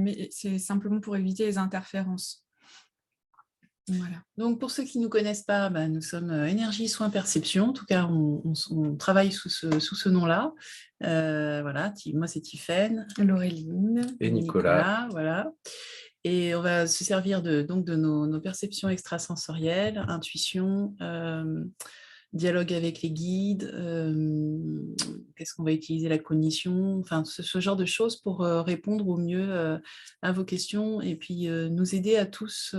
mais c'est simplement pour éviter les interférences. Voilà. Donc, pour ceux qui ne nous connaissent pas, nous sommes Énergie Soins Perception. En tout cas, on travaille sous ce nom-là. Voilà, moi, c'est Tiffaine. Laureline. Et Nicolas. Voilà. Et on va se servir donc de nos perceptions extrasensorielles, intuition, dialogue avec les guides, qu'est-ce qu'on va utiliser, la cognition, enfin ce genre de choses pour répondre au mieux à vos questions et puis nous aider à tous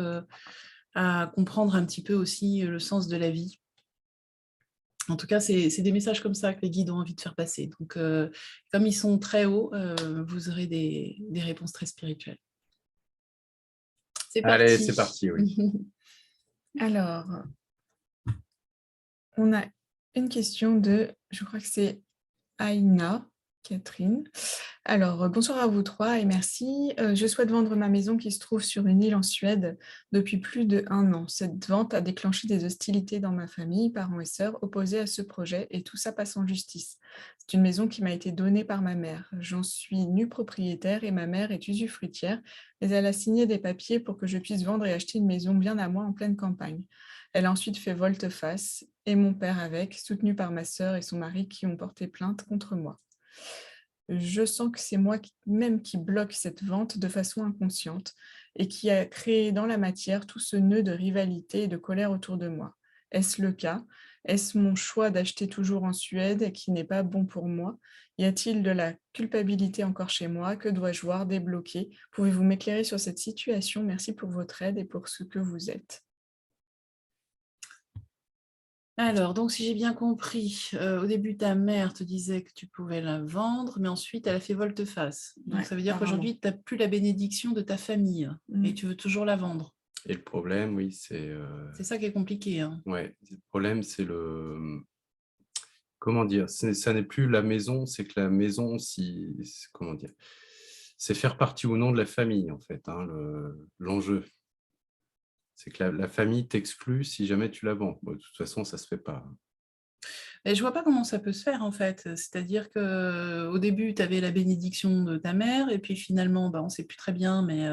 à comprendre un petit peu aussi le sens de la vie. En tout cas, c'est des messages comme ça que les guides ont envie de faire passer. Donc, comme ils sont très hauts, vous aurez des réponses très spirituelles. C'est parti. Allez, c'est parti, oui. Alors, on a une question de, je crois que c'est Aïna, Catherine. Alors, bonsoir à vous trois et merci. Je souhaite vendre ma maison qui se trouve sur une île en Suède depuis plus d'1 an. Cette vente a déclenché des hostilités dans ma famille, parents et sœurs, opposés à ce projet et tout ça passe en justice. C'est une maison qui m'a été donnée par ma mère. J'en suis nue propriétaire et ma mère est usufruitière, mais elle a signé des papiers pour que je puisse vendre et acheter une maison bien à moi en pleine campagne. Elle a ensuite fait volte-face et mon père avec, soutenu par ma sœur et son mari qui ont porté plainte contre moi. Je sens que c'est moi même qui bloque cette vente de façon inconsciente et qui a créé dans la matière tout ce nœud de rivalité et de colère autour de moi. Est-ce le cas? Est-ce mon choix d'acheter toujours en Suède qui n'est pas bon pour moi? Y a-t-il de la culpabilité encore chez moi? Que dois-je voir, débloquer? Pouvez-vous m'éclairer sur cette situation? Merci pour votre aide et pour ce que vous êtes. Alors, donc, si j'ai bien compris, au début, ta mère te disait que tu pouvais la vendre, mais ensuite, elle a fait volte-face. Donc, Ouais, ça veut dire apparemment. qu'aujourd'hui, tu n'as plus la bénédiction de ta famille et tu veux toujours la vendre. Et le problème, oui, c'est... C'est ça qui est compliqué. Hein. Ouais, le problème, c'est le... Comment dire? Ça n'est plus la maison, c'est que la maison, comment dire? C'est faire partie ou non de la famille, en fait, hein, l'enjeu. C'est que la famille t'exclut si jamais tu la vends. Bon, de toute façon, ça ne se fait pas. Et je vois pas comment ça peut se faire en fait. C'est-à-dire qu'au début, tu avais la bénédiction de ta mère, et puis finalement, on ne sait plus très bien, mais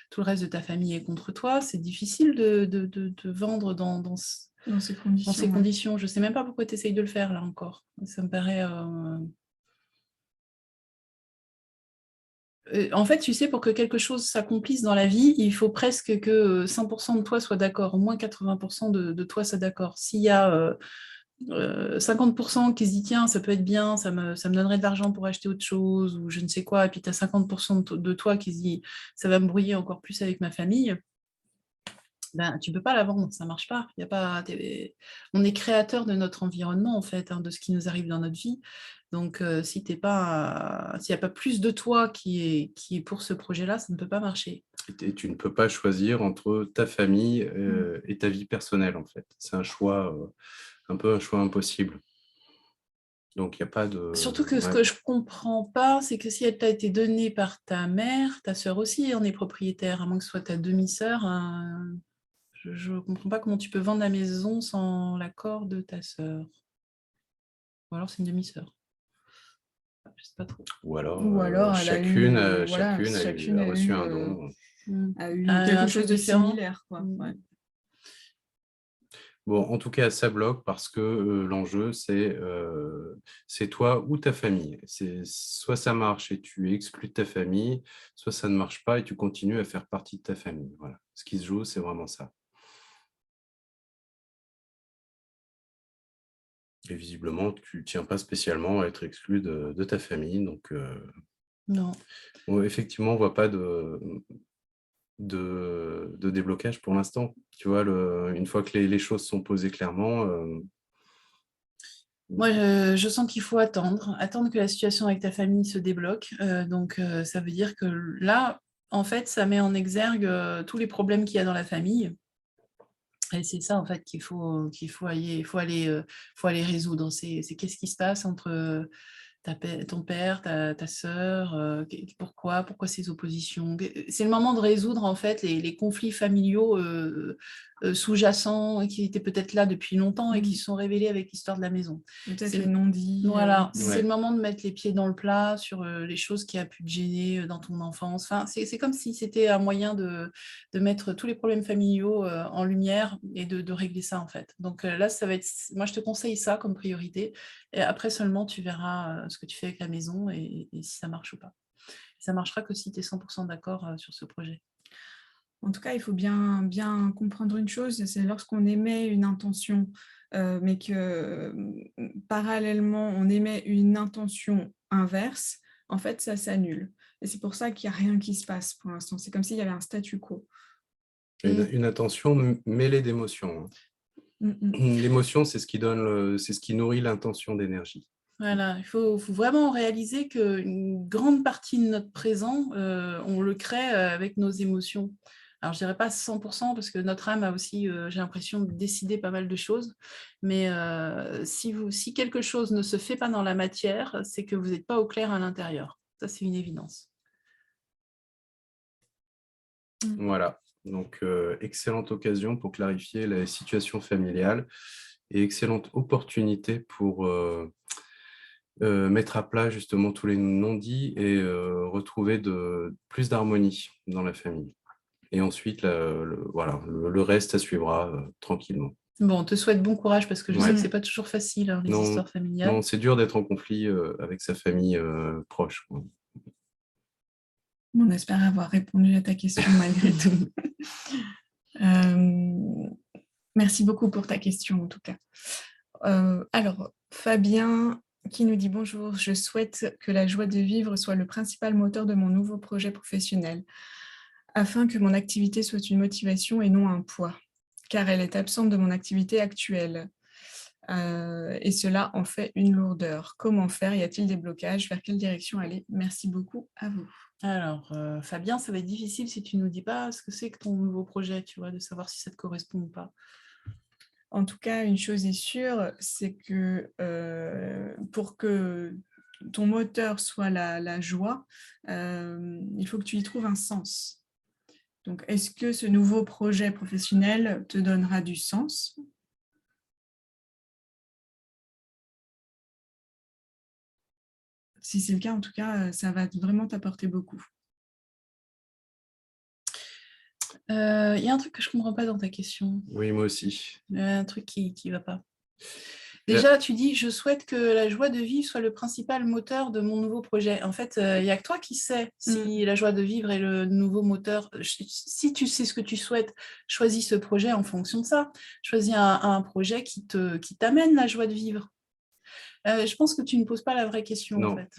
tout le reste de ta famille est contre toi. C'est difficile de vendre dans ces conditions. Dans ces conditions. Je ne sais même pas pourquoi tu essayes de le faire là encore. Ça me paraît... En fait, tu sais, pour que quelque chose s'accomplisse dans la vie, il faut presque que 100% de toi soit d'accord, au moins 80% de toi soit d'accord. S'il y a 50% qui se dit tiens, ça peut être bien, ça me donnerait de l'argent pour acheter autre chose, ou je ne sais quoi, et puis tu as 50% de toi qui se dit ça va me brouiller encore plus avec ma famille, tu ne peux pas la vendre, ça ne marche pas. Y a pas on est créateur de notre environnement, en fait, hein, de ce qui nous arrive dans notre vie. Donc, s'il n'y a pas plus de toi qui est pour ce projet-là, ça ne peut pas marcher. Et tu ne peux pas choisir entre ta famille et ta vie personnelle, en fait. C'est un choix, un peu un choix impossible. Donc, il n'y a pas de... Surtout que ce que je ne comprends pas, c'est que si elle t'a été donnée par ta mère, ta sœur aussi en est propriétaire, à moins que ce soit ta demi-sœur. Hein, je ne comprends pas comment tu peux vendre la maison sans l'accord de ta sœur. Ou alors c'est une demi-sœur. Je sais pas trop. Ou alors chacune a reçu un don. A eu quelque chose de similaire, quoi. Ouais. Bon, en tout cas, ça bloque parce que l'enjeu, c'est toi ou ta famille. Soit ça marche et tu exclus de ta famille, soit ça ne marche pas et tu continues à faire partie de ta famille. Voilà. Ce qui se joue, c'est vraiment ça. Et visiblement, tu ne tiens pas spécialement à être exclu de ta famille. Donc, non. Effectivement, on ne voit pas de déblocage pour l'instant. Tu vois, une fois que les choses sont posées clairement... Moi, je sens qu'il faut attendre que la situation avec ta famille se débloque. Donc, ça veut dire que là, en fait, ça met en exergue tous les problèmes qu'il y a dans la famille. Et c'est ça, en fait, qu'il faut aller résoudre. C'est qu'est-ce qui se passe entre ton père, ta sœur, pourquoi ces oppositions. C'est le moment de résoudre, en fait, les conflits familiaux sous-jacents et qui étaient peut-être là depuis longtemps et qui se sont révélés avec l'histoire de la maison. Peut-être les non-dits. Voilà, c'est le moment de mettre les pieds dans le plat sur les choses qui a pu te gêner dans ton enfance. Enfin, c'est comme si c'était un moyen de mettre tous les problèmes familiaux en lumière et de régler ça, en fait. Donc là, ça va être... Moi, je te conseille ça comme priorité. Et après seulement, tu verras ce que tu fais avec la maison et si ça marche ou pas. Ça marchera que si tu es 100% d'accord sur ce projet. En tout cas, il faut bien comprendre une chose, c'est lorsqu'on émet une intention, mais que parallèlement, on émet une intention inverse, en fait, ça s'annule. Et c'est pour ça qu'il n'y a rien qui se passe pour l'instant. C'est comme s'il y avait un statu quo. Une intention mêlée d'émotions. L'émotion, c'est ce qui nourrit l'intention d'énergie. Voilà, il faut vraiment réaliser qu'une grande partie de notre présent, on le crée avec nos émotions. Alors, je dirais pas 100% parce que notre âme a aussi, j'ai l'impression, de décider pas mal de choses. Mais si quelque chose ne se fait pas dans la matière, c'est que vous n'êtes pas au clair à l'intérieur. Ça, c'est une évidence. Voilà, donc excellente occasion pour clarifier la situation familiale et excellente opportunité pour mettre à plat justement tous les non-dits et retrouver plus d'harmonie dans la famille. Et ensuite, le reste, ça suivra tranquillement. Bon, on te souhaite bon courage parce que je sais que c'est pas toujours facile, hein, les histoires familiales. Non, c'est dur d'être en conflit avec sa famille proche, quoi. On espère avoir répondu à ta question malgré tout. Merci beaucoup pour ta question en tout cas. Alors, Fabien qui nous dit « Bonjour, je souhaite que la joie de vivre soit le principal moteur de mon nouveau projet professionnel, afin que mon activité soit une motivation et non un poids, car elle est absente de mon activité actuelle. Et cela en fait une lourdeur. Comment faire? Y a-t-il des blocages? Vers quelle direction aller? Merci beaucoup à vous. » Alors, Fabien, ça va être difficile si tu ne nous dis pas ce que c'est que ton nouveau projet, tu vois, de savoir si ça te correspond ou pas. En tout cas, une chose est sûre, c'est que pour que ton moteur soit la joie, il faut que tu y trouves un sens. Donc, est-ce que ce nouveau projet professionnel te donnera du sens? Si c'est le cas, en tout cas, ça va vraiment t'apporter beaucoup. Il y a un truc que je ne comprends pas dans ta question. Oui, moi aussi. Un truc qui ne va pas. Déjà, tu dis « Je souhaite que la joie de vivre soit le principal moteur de mon nouveau projet ». En fait, il n'y a que toi qui sais si la joie de vivre est le nouveau moteur. Si tu sais ce que tu souhaites, choisis ce projet en fonction de ça. Choisis un projet qui t'amène la joie de vivre. Je pense que tu ne poses pas la vraie question, non. en fait.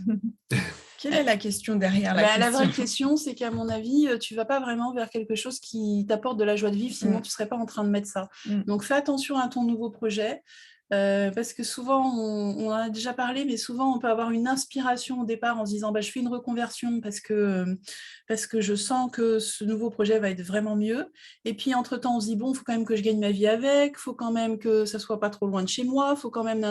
Quelle est la question derrière la question? La vraie question, c'est qu'à mon avis, tu ne vas pas vraiment vers quelque chose qui t'apporte de la joie de vivre, sinon tu ne serais pas en train de mettre ça. Donc, fais attention à ton nouveau projet. Parce que souvent, on en a déjà parlé, mais souvent on peut avoir une inspiration au départ en se disant je fais une reconversion parce que je sens que ce nouveau projet va être vraiment mieux. Et puis entre-temps, on se dit bon, il faut quand même que je gagne ma vie avec, il faut quand même que ça soit pas trop loin de chez moi, il faut quand même...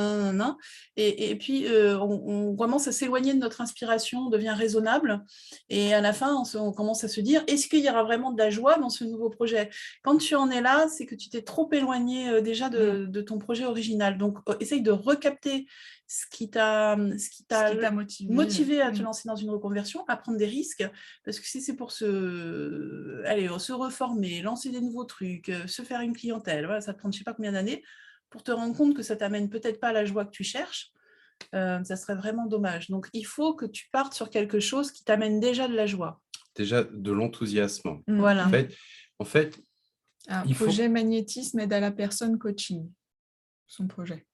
Et puis on commence à s'éloigner de notre inspiration, on devient raisonnable. Et à la fin, on commence à se dire, est-ce qu'il y aura vraiment de la joie dans ce nouveau projet? Quand tu en es là, c'est que tu t'es trop éloigné déjà de ton projet original. Donc, essaye de recapter ce qui t'a motivé à te lancer dans une reconversion, à prendre des risques, parce que si c'est pour se reformer, lancer des nouveaux trucs, se faire une clientèle, voilà, ça te prend je ne sais pas combien d'années, pour te rendre compte que ça t'amène peut-être pas la joie que tu cherches, ça serait vraiment dommage. Donc, il faut que tu partes sur quelque chose qui t'amène déjà de la joie. Déjà de l'enthousiasme. Voilà. En fait, il projet magnétisme aide à la personne coaching, son projet.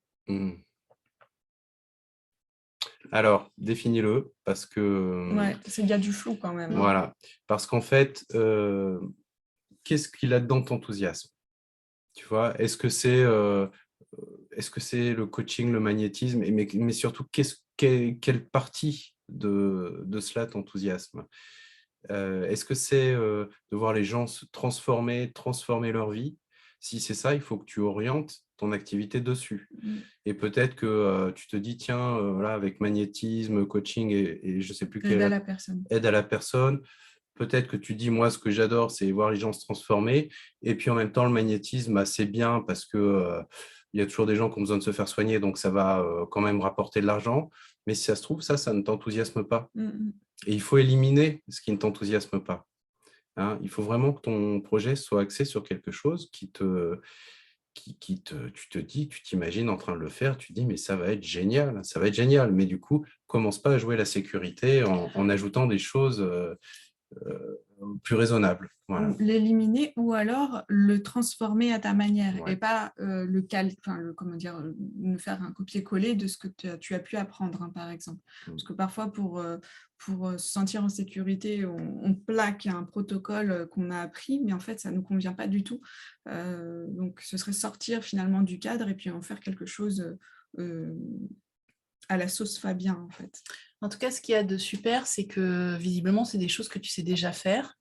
Alors, définis-le, parce que... Ouais, il y a du flou quand même. Voilà, parce qu'en fait, qu'est-ce qu'il a dedans t'enthousiasme? Tu vois, est-ce que c'est le coaching, le magnétisme, mais surtout, quelle partie de cela t'enthousiasme? Est-ce que c'est de voir les gens se transformer leur vie? Si c'est ça, il faut que tu orientes ton activité dessus. Et peut-être que tu te dis, tiens, là, avec magnétisme, coaching et je ne sais plus quelle aide à la personne. Aide à la personne, peut-être que tu dis, moi, ce que j'adore, c'est voir les gens se transformer. Et puis, en même temps, le magnétisme, bah, c'est bien parce que il y a toujours des gens qui ont besoin de se faire soigner, donc ça va quand même rapporter de l'argent. Mais si ça se trouve, ça ne t'enthousiasme pas. Et il faut éliminer ce qui ne t'enthousiasme pas. Hein. Il faut vraiment que ton projet soit axé sur quelque chose tu te dis, tu t'imagines en train de le faire, tu te dis, mais ça va être génial, ça va être génial. Mais du coup, commence pas à jouer la sécurité en ajoutant des choses plus raisonnables. Voilà. L'éliminer ou alors le transformer à ta manière Ouais. et pas comment dire, me faire un copier-coller de ce que tu as pu apprendre, hein, par exemple. Parce que parfois, pour se sentir en sécurité, on plaque un protocole qu'on a appris, mais en fait, ça ne nous convient pas du tout. Donc, ce serait sortir finalement du cadre et puis en faire quelque chose à la sauce Fabien, en fait. En tout cas, ce qu'il y a de super, c'est que visiblement, c'est des choses que tu sais déjà faire.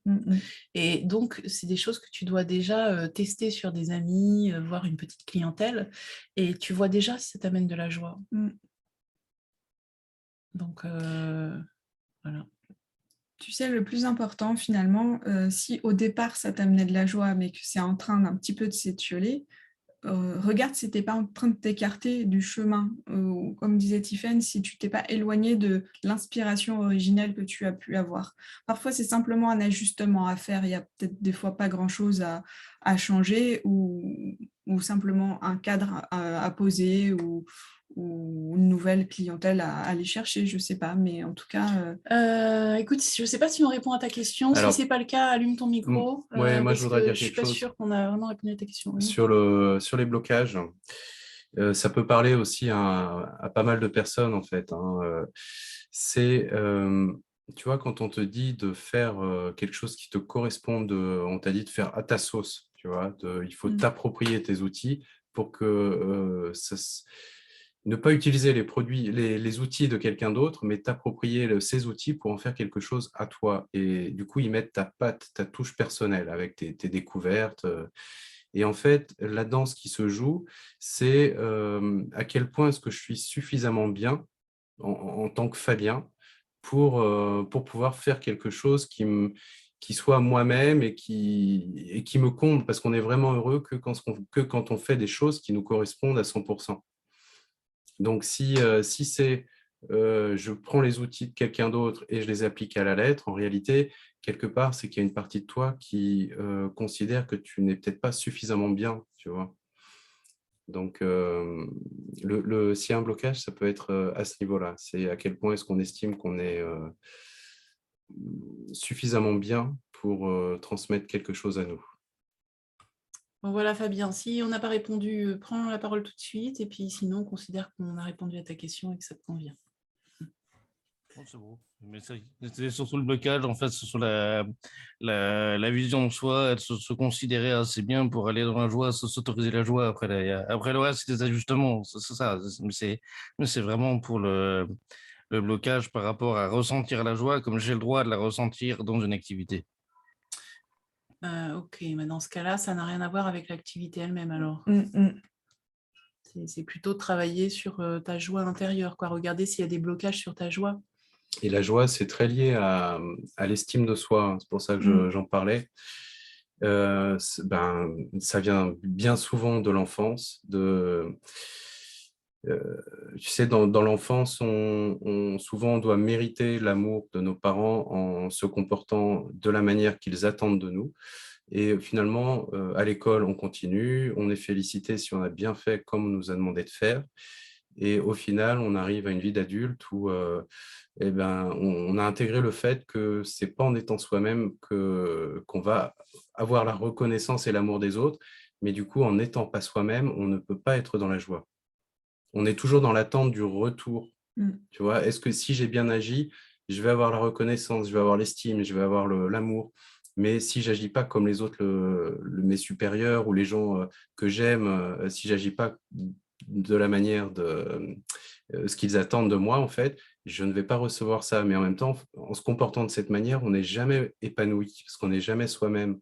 Et donc, c'est des choses que tu dois déjà tester sur des amis, voir une petite clientèle. Et tu vois déjà si ça t'amène de la joie. Donc, voilà. Tu sais, le plus important, finalement, si au départ, ça t'amenait de la joie, mais que c'est en train d'un petit peu de s'étioler, regarde si tu n'es pas en train de t'écarter du chemin. Comme disait Tiffaine, si tu t'es pas éloigné de l'inspiration originelle que tu as pu avoir. Parfois, c'est simplement un ajustement à faire. Il y a peut-être des fois pas grand-chose à changer ou simplement un cadre à poser ou une nouvelle clientèle à aller chercher, je ne sais pas. Mais en tout cas... Écoute, je ne sais pas si on répond à ta question. Alors, si ce n'est pas le cas, allume ton micro. Ouais, moi, je parce voudrais que dire je ne suis quelque pas chose sûre qu'on a vraiment répondu à ta question. Oui. sur les blocages. Ça peut parler aussi à pas mal de personnes, en fait. Hein. Tu vois, quand on te dit de faire quelque chose qui te corresponde, on t'a dit de faire à ta sauce, tu vois, il faut t'approprier tes outils pour que ne pas utiliser les produits, les outils de quelqu'un d'autre, mais t'approprier ces outils pour en faire quelque chose à toi. Et du coup, y mettre ta patte, ta touche personnelle avec tes découvertes. Et en fait, là-dedans, ce qui se joue, c'est à quel point est-ce que je suis suffisamment bien en tant que Fabien pour pouvoir faire quelque chose qui soit moi-même et qui me comble, parce qu'on est vraiment heureux que quand on fait des choses qui nous correspondent à 100%. Donc, si c'est je prends les outils de quelqu'un d'autre et je les applique à la lettre, en réalité, quelque part, c'est qu'il y a une partie de toi qui considère que tu n'es peut-être pas suffisamment bien, tu vois. Donc, s'il y a un blocage, ça peut être à ce niveau-là. C'est à quel point est-ce qu'on estime qu'on est suffisamment bien pour transmettre quelque chose à nous. Bon, voilà, Fabien. Si on n'a pas répondu, prends la parole tout de suite. Et puis sinon, considère qu'on a répondu à ta question et que ça te convient. Oh, c'est beau. Mais c'est surtout le blocage, en fait, sur la vision de soi, être se considérer assez bien pour aller dans la joie, s'autoriser la joie. Après le reste, c'est des ajustements, c'est ça. Mais c'est vraiment pour le blocage par rapport à ressentir la joie, comme j'ai le droit de la ressentir dans une activité. Ok, mais dans ce cas-là, ça n'a rien à voir avec l'activité elle-même alors. C'est plutôt travailler sur ta joie intérieure, quoi. Regarder s'il y a des blocages sur ta joie. Et la joie, c'est très lié à l'estime de soi. C'est pour ça que j'en parlais. Ça vient bien souvent de l'enfance. Tu sais, dans l'enfance, souvent, on doit mériter l'amour de nos parents en se comportant de la manière qu'ils attendent de nous. Et finalement, à l'école, on continue, on est félicité si on a bien fait comme on nous a demandé de faire. Et au final, on arrive à une vie d'adulte où on a intégré le fait que c'est pas en étant soi-même qu'on va avoir la reconnaissance et l'amour des autres, mais du coup, en n'étant pas soi-même, on ne peut pas être dans la joie. On est toujours dans l'attente du retour. Tu vois, est-ce que si j'ai bien agi, je vais avoir la reconnaissance, je vais avoir l'estime, je vais avoir l'amour. Mais si j'agis pas comme les autres, mes supérieurs ou les gens que j'aime, si j'agis pas de la manière de ce qu'ils attendent de moi, en fait, je ne vais pas recevoir ça. Mais en même temps, en se comportant de cette manière, on n'est jamais épanoui parce qu'on n'est jamais soi-même.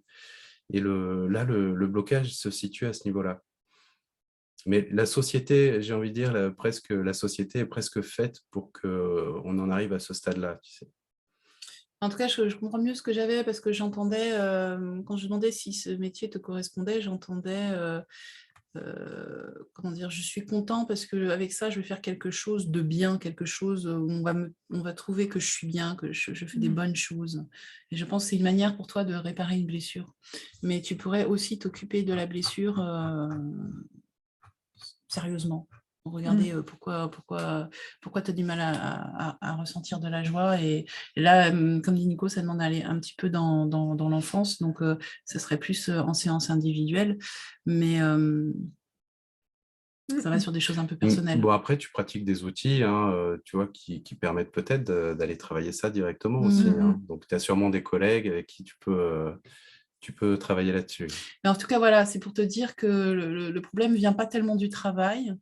Et le blocage se situe à ce niveau-là. Mais la société, j'ai envie de dire, la société est presque faite pour qu'on en arrive à ce stade-là, tu sais. En tout cas, je comprends mieux ce que j'avais parce que j'entendais, quand je demandais si ce métier te correspondait, j'entendais, comment dire, je suis content parce qu'avec ça, je vais faire quelque chose de bien, quelque chose où on va trouver que je suis bien, que je fais des bonnes choses. Et je pense que c'est une manière pour toi de réparer une blessure. Mais tu pourrais aussi t'occuper de la blessure sérieusement. Regarder pourquoi tu as du mal à ressentir de la joie. Et là, comme dit Nico, ça demande d'aller un petit peu dans l'enfance. Donc, ce serait plus en séance individuelle. Mais ça va sur des choses un peu personnelles. Bon, après, tu pratiques des outils, hein, tu vois, qui permettent peut-être d'aller travailler ça directement aussi. Hein. Donc, tu as sûrement des collègues avec qui tu peux travailler là-dessus. Mais en tout cas, voilà, c'est pour te dire que le problème ne vient pas tellement du travail.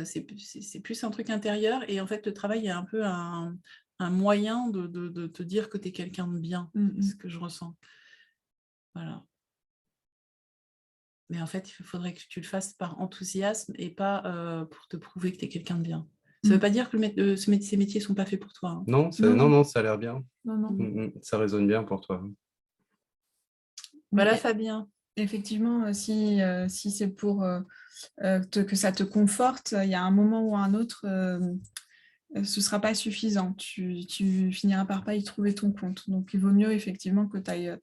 C'est plus un truc intérieur. Et en fait, le travail est un peu un moyen de te dire que tu es quelqu'un de bien, ce que je ressens. Voilà. Mais en fait, il faudrait que tu le fasses par enthousiasme et pas pour te prouver que tu es quelqu'un de bien. Ça ne veut pas dire que ces métiers ne sont pas faits pour toi. Hein. Non, non, ça a l'air bien. Non. Ça résonne bien pour toi. Voilà, Fabien. Effectivement, si c'est pour que ça te conforte, il y a un moment ou un autre, ce ne sera pas suffisant. Tu finiras par pas y trouver ton compte. Donc, il vaut mieux effectivement que tu ailles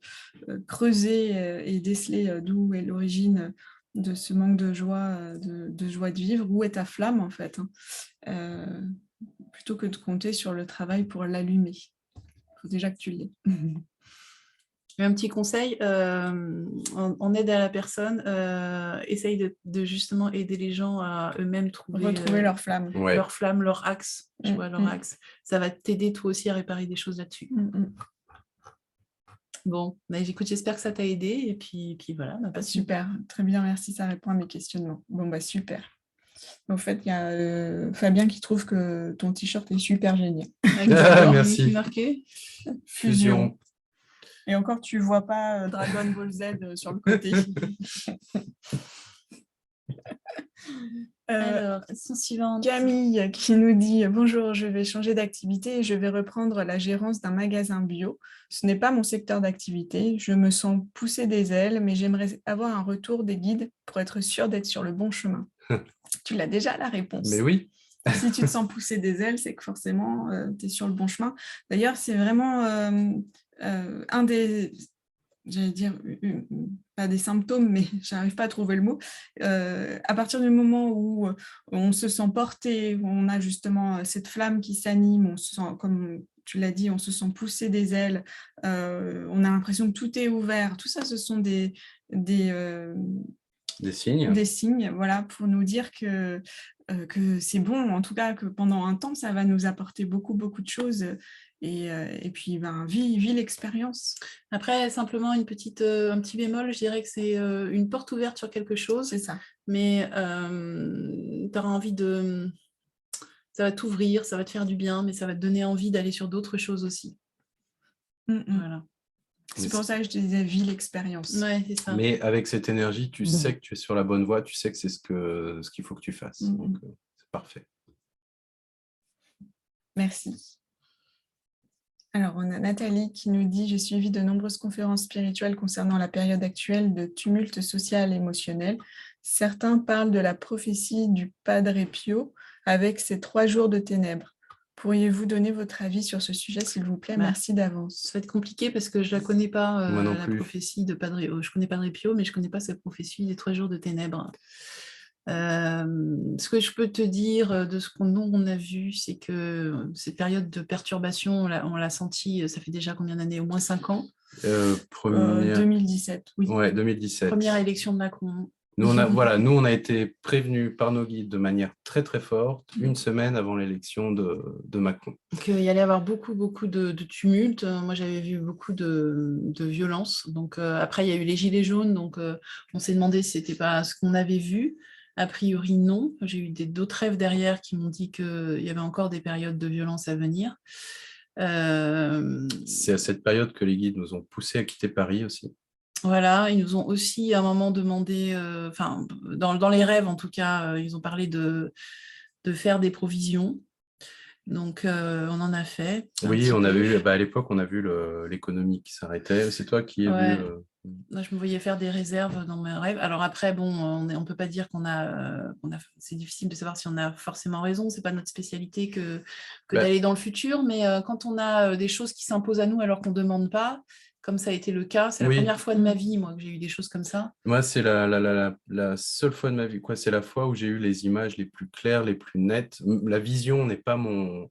creuser et déceler d'où est l'origine de ce manque de joie de vivre. Où est ta flamme, en fait, hein, plutôt que de compter sur le travail pour l'allumer. Il faut déjà que tu l'aies. Un petit conseil, en aide à la personne, essaye de justement aider les gens à eux-mêmes retrouver leur flamme. Leur flamme, leur axe. Tu vois, leur axe. Ça va t'aider toi aussi à réparer des choses là-dessus. Bon, bah, écoute, j'espère que ça t'a aidé. Et puis voilà. Bah, super, très bien, merci, ça répond à mes questionnements. Bon, bah super. En fait, il y a Fabien qui trouve que ton t-shirt est super génial. Merci. Marqué Fusion. Et encore, tu ne vois pas Dragon Ball Z sur le côté. Alors, question suivante. Camille qui nous dit « Bonjour, je vais changer d'activité et je vais reprendre la gérance d'un magasin bio. Ce n'est pas mon secteur d'activité. Je me sens pousser des ailes, mais j'aimerais avoir un retour des guides pour être sûre d'être sur le bon chemin. » Tu l'as déjà la réponse. Mais oui. Si tu te sens pousser des ailes, c'est que forcément, tu es sur le bon chemin. D'ailleurs, c'est vraiment un des... J'allais dire, pas des symptômes, mais je n'arrive pas à trouver le mot. À partir du moment où on se sent porté, où on a justement cette flamme qui s'anime, on se sent, comme tu l'as dit, on se sent pousser des ailes, on a l'impression que tout est ouvert. Tout ça, ce sont des signes. Des signes, voilà, pour nous dire que c'est bon, en tout cas que pendant un temps, ça va nous apporter beaucoup de choses. Et puis, vis l'expérience. Après, simplement un petit bémol, je dirais que c'est une porte ouverte sur quelque chose. C'est ça. Mais tu auras envie de... Ça va t'ouvrir, ça va te faire du bien, mais ça va te donner envie d'aller sur d'autres choses aussi. Voilà. C'est pour ça que je te disais, vis l'expérience. Ouais, c'est ça. Mais avec cette énergie, tu sais que tu es sur la bonne voie, tu sais que c'est ce qu'il faut que tu fasses. Donc, c'est parfait. Merci. Alors, on a Nathalie qui nous dit « J'ai suivi de nombreuses conférences spirituelles concernant la période actuelle de tumulte social et émotionnel. Certains parlent de la prophétie du Padre Pio avec ses 3 jours de ténèbres. Pourriez-vous donner votre avis sur ce sujet, s'il vous plaît? Merci d'avance. » Ça va être compliqué parce que je ne la connais pas, Moi non la plus. prophétie de Padre... je connais Padre Pio, mais je ne connais pas sa prophétie des 3 jours de ténèbres. Ce que je peux te dire de ce qu'on a vu, c'est que cette période de perturbation, on l'a senti, ça fait déjà combien d'années? Au moins 5 ans. 2017, oui. Ouais, 2017. Première élection de Macron. Nous, on a été prévenus par nos guides de manière très, très forte, une semaine avant l'élection de Macron. Donc, il y allait y avoir beaucoup de tumultes. Moi, j'avais vu beaucoup de violence. Donc, après, il y a eu les gilets jaunes. Donc, on s'est demandé si ce n'était pas ce qu'on avait vu. A priori, non. J'ai eu d'autres rêves derrière qui m'ont dit qu'il y avait encore des périodes de violence à venir. C'est à cette période que les guides nous ont poussés à quitter Paris aussi. Voilà, ils nous ont aussi à un moment demandé, dans les rêves en tout cas, ils ont parlé de faire des provisions. Donc, on en a fait. Oui, on a vu, à l'époque, on a vu l'économie qui s'arrêtait. C'est toi qui as Ouais. vu. Moi, je me voyais faire des réserves dans mes rêves. Alors après, bon, on peut pas dire c'est difficile de savoir si on a forcément raison. C'est pas notre spécialité que d'aller dans le futur. Mais quand on a des choses qui s'imposent à nous alors qu'on demande pas, comme ça a été le cas, c'est la première fois de ma vie, moi, que j'ai eu des choses comme ça. Moi, c'est la seule fois de ma vie, quoi. C'est la fois où j'ai eu les images les plus claires, les plus nettes. La vision n'est pas mon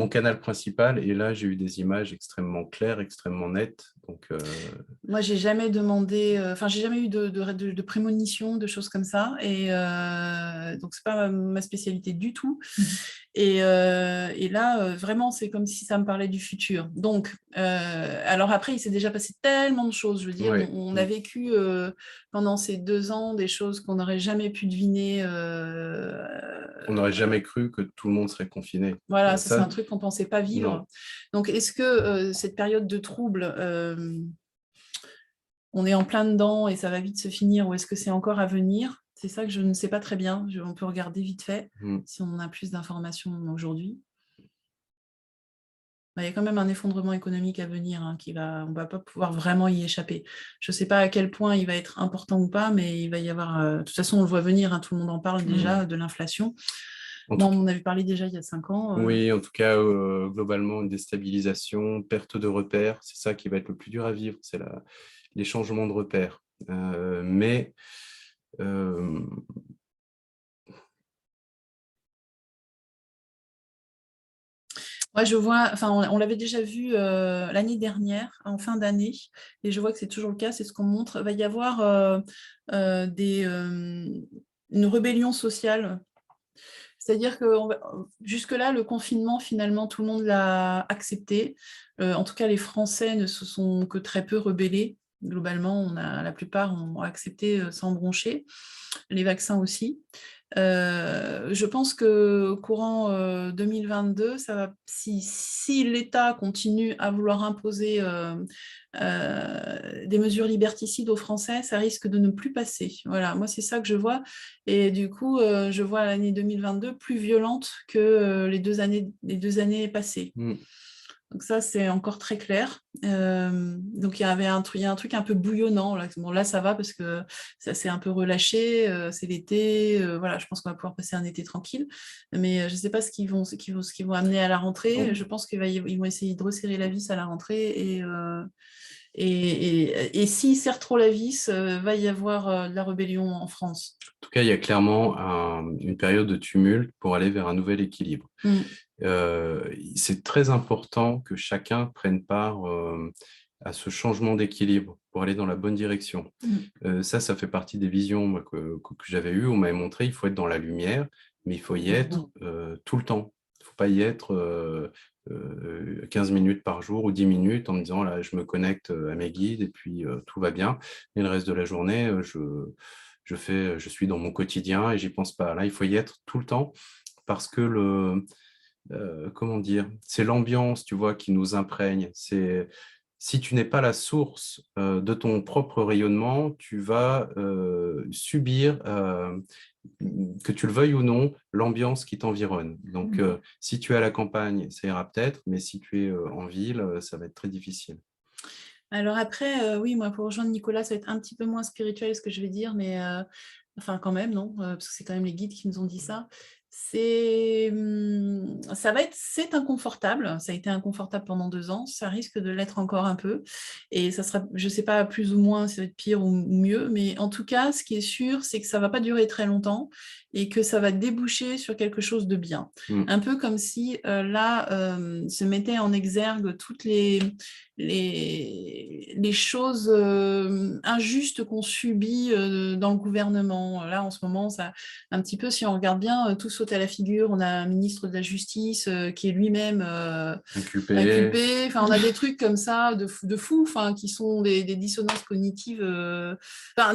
canal principal. Et là, j'ai eu des images extrêmement claires, extrêmement nettes. Donc, moi, j'ai jamais demandé, j'ai jamais eu de prémonition, de choses comme ça. Et donc, c'est pas ma spécialité du tout. Et là, vraiment, c'est comme si ça me parlait du futur. Donc, alors après, il s'est déjà passé tellement de choses. Je veux dire, on a vécu pendant ces 2 ans des choses qu'on n'aurait jamais pu deviner. On n'aurait jamais cru que tout le monde serait confiné. Voilà, ça, c'est un truc qu'on ne pensait pas vivre. Non. Donc, est-ce que cette période de trouble, on est en plein dedans et ça va vite se finir, ou est-ce que c'est encore à venir? C'est ça que je ne sais pas très bien. On peut regarder vite fait si on a plus d'informations aujourd'hui. Il y a quand même un effondrement économique à venir, on ne va pas pouvoir vraiment y échapper. Je ne sais pas à quel point il va être important ou pas, mais il va y avoir... de toute façon, on le voit venir, tout le monde en parle déjà, de l'inflation. On avait parlé déjà il y a 5 ans. Oui, en tout cas, globalement, une déstabilisation, perte de repères, c'est ça qui va être le plus dur à vivre, c'est les changements de repères. Mais moi, je vois, on l'avait déjà vu l'année dernière, en fin d'année, et je vois que c'est toujours le cas, c'est ce qu'on montre. Il va y avoir une rébellion sociale. C'est-à-dire que jusque-là, le confinement, finalement, tout le monde l'a accepté. En tout cas, les Français ne se sont que très peu rebellés. Globalement, la plupart ont accepté sans broncher. Les vaccins aussi. Je pense que courant 2022, si l'État continue à vouloir imposer des mesures liberticides aux Français, ça risque de ne plus passer. Voilà, moi c'est ça que je vois. Et du coup, je vois l'année 2022 plus violente que les 2 années passées. Donc ça, c'est encore très clair. Donc il y a un truc un peu bouillonnant. Là. Bon, là, ça va parce que ça s'est un peu relâché. C'est l'été. Voilà, je pense qu'on va pouvoir passer un été tranquille. Mais je ne sais pas ce qu'ils vont amener à la rentrée. Je pense qu'ils vont essayer de resserrer la vis à la rentrée. Et s'ils serrent trop la vis, va y avoir de la rébellion en France. En tout cas, il y a clairement une période de tumulte pour aller vers un nouvel équilibre. C'est très important que chacun prenne part à ce changement d'équilibre pour aller dans la bonne direction. Ça fait partie des visions moi, que j'avais eues. On m'avait montré qu'il faut être dans la lumière, mais il faut y être tout le temps. Il ne faut pas y être 15 minutes par jour ou 10 minutes en me disant là, je me connecte à mes guides et puis tout va bien. Et le reste de la journée, je suis dans mon quotidien et j'y pense pas. Là, il faut y être tout le temps parce que comment dire, c'est l'ambiance, tu vois, qui nous imprègne. Si tu n'es pas la source de ton propre rayonnement, tu vas subir, que tu le veuilles ou non, l'ambiance qui t'environne. Donc, si tu es à la campagne, ça ira peut-être, mais si tu es en ville, ça va être très difficile. Alors après, oui, moi, pour rejoindre Nicolas, ça va être un petit peu moins spirituel ce que je vais dire, mais quand même, non, parce que c'est quand même les guides qui nous ont dit ça. C'est inconfortable, ça a été inconfortable pendant 2 ans, ça risque de l'être encore un peu, et ça sera, je ne sais pas plus ou moins si ça va être pire ou mieux, mais en tout cas, ce qui est sûr, c'est que ça ne va pas durer très longtemps et que ça va déboucher sur quelque chose de bien. Un peu comme si là, se mettaient en exergue toutes les choses injustes qu'on subit dans le gouvernement. Là, en ce moment, ça, un petit peu, si on regarde bien, tout saute à la figure. On a un ministre de la Justice qui est lui-même inculpé. Enfin, on a des trucs comme ça de fou, qui sont des dissonances cognitives,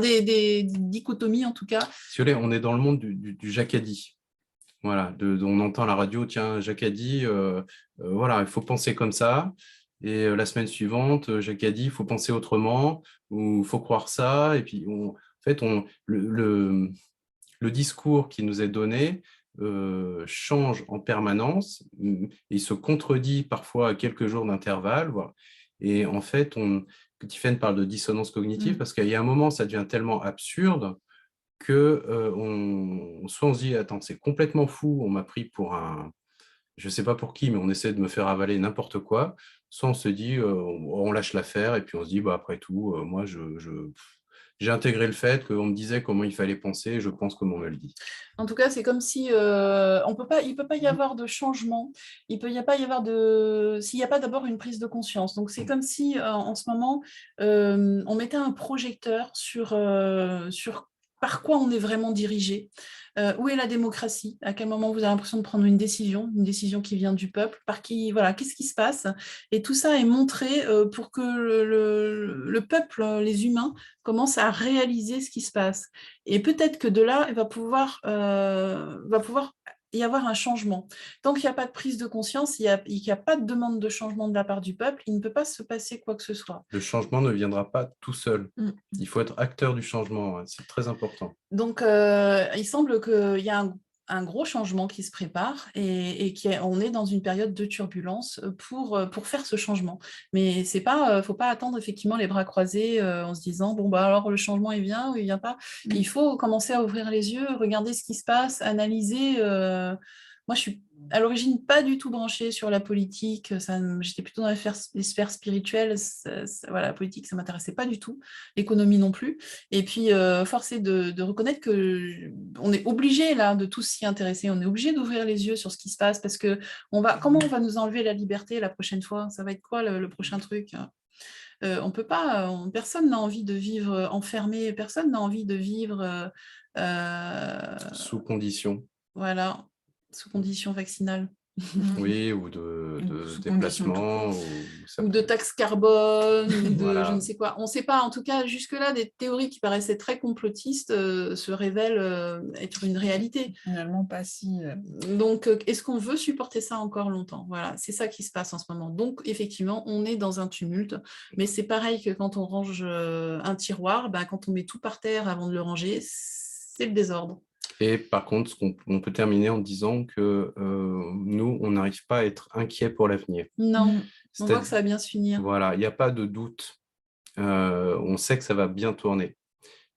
des dichotomies en tout cas. Si vous voulez, on est dans le monde du Jacadi. Voilà, on entend à la radio, tiens, Jacadi, voilà, il faut penser comme ça. Et la semaine suivante, Jacques a dit, il faut penser autrement, ou il faut croire ça. Et puis, en fait, le discours qui nous est donné change en permanence, il se contredit parfois à quelques jours d'intervalle, voilà. Et en fait, Tiffen parle de dissonance cognitive parce qu'il y a un moment, ça devient tellement absurde que soit on se dit, attends, c'est complètement fou, on m'a pris pour un, je ne sais pas pour qui, mais on essaie de me faire avaler n'importe quoi, soit on se dit, on lâche l'affaire et puis on se dit, bah, après tout, moi, j'ai intégré le fait qu'on me disait comment il fallait penser et je pense comme on me le dit. En tout cas, c'est comme si il ne peut pas y avoir de changement, il peut y a pas y avoir s'il n'y a pas d'abord une prise de conscience. Donc, c'est comme si en ce moment, on mettait un projecteur sur par quoi on est vraiment dirigé. Où est la démocratie? À quel moment vous avez l'impression de prendre une décision qui vient du peuple? Par qui? Voilà, qu'est-ce qui se passe? Et tout ça est montré pour que le peuple, les humains, commencent à réaliser ce qui se passe. Et peut-être que de là, il va pouvoir y avoir un changement. Tant qu'il n'y a pas de prise de conscience, il n'y a pas de demande de changement de la part du peuple, il ne peut pas se passer quoi que ce soit. Le changement ne viendra pas tout seul. Il faut être acteur du changement, c'est très important. Donc, il semble qu'il y a un gros changement qui se prépare et qu'on est dans une période de turbulence pour faire ce changement. Mais c'est pas, faut pas attendre effectivement les bras croisés en se disant bon bah alors le changement il vient ou il vient pas. Il faut commencer à ouvrir les yeux, regarder ce qui se passe, analyser. Moi, je suis à l'origine pas du tout branchée sur la politique. J'étais plutôt dans les sphères spirituelles. Voilà, la politique, ça m'intéressait pas du tout. L'économie non plus. Et puis, force est de reconnaître qu'on est obligé là de tous s'y intéresser. On est obligé d'ouvrir les yeux sur ce qui se passe parce que comment on va nous enlever la liberté la prochaine fois? Ça va être quoi le prochain truc? On peut pas. Personne n'a envie de vivre enfermé. Personne n'a envie de vivre sous condition. Voilà, sous condition vaccinale. Oui, ou de déplacement. Ou de taxes carbone, ou de Voilà. je ne sais quoi. On ne sait pas. En tout cas, jusque-là, des théories qui paraissaient très complotistes se révèlent être une réalité. Finalement, pas si... Donc, est-ce qu'on veut supporter ça encore longtemps? Voilà, c'est ça qui se passe en ce moment. Donc, effectivement, on est dans un tumulte. Mais c'est pareil que quand on range un tiroir, quand on met tout par terre avant de le ranger, c'est le désordre. Et par contre, on peut terminer en disant que nous, on n'arrive pas à être inquiets pour l'avenir. Non, on voit que ça va bien se finir. Voilà, il n'y a pas de doute. On sait que ça va bien tourner.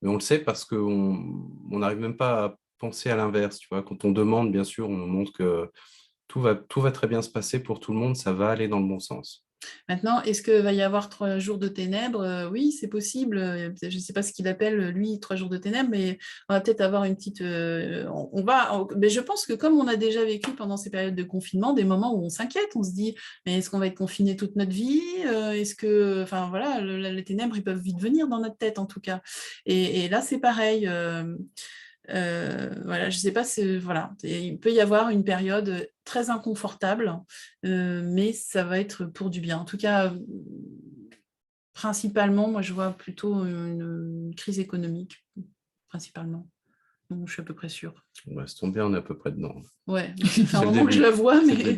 Mais on le sait parce qu'on n'arrive même pas à penser à l'inverse. Tu vois, quand on demande, bien sûr, on nous montre que tout va très bien se passer pour tout le monde, ça va aller dans le bon sens. Maintenant, est-ce qu'il va y avoir 3 jours de ténèbres? Oui, c'est possible. Je ne sais pas ce qu'il appelle, lui, 3 jours de ténèbres, mais on va peut-être avoir une petite... mais je pense que comme on a déjà vécu pendant ces périodes de confinement, des moments où on s'inquiète, on se dit, mais est-ce qu'on va être confiné toute notre vie? Est-ce que... Enfin, voilà, les ténèbres, ils peuvent vite venir dans notre tête, en tout cas. Et là, c'est pareil. Voilà, je ne sais pas, voilà, il peut y avoir une période très inconfortable, mais ça va être pour du bien. En tout cas, principalement, moi, je vois plutôt une crise économique, principalement. Donc, je suis à peu près sûre. On va se tomber, on est à peu près dedans. Ouais, ça fait un moment que je la vois, mais...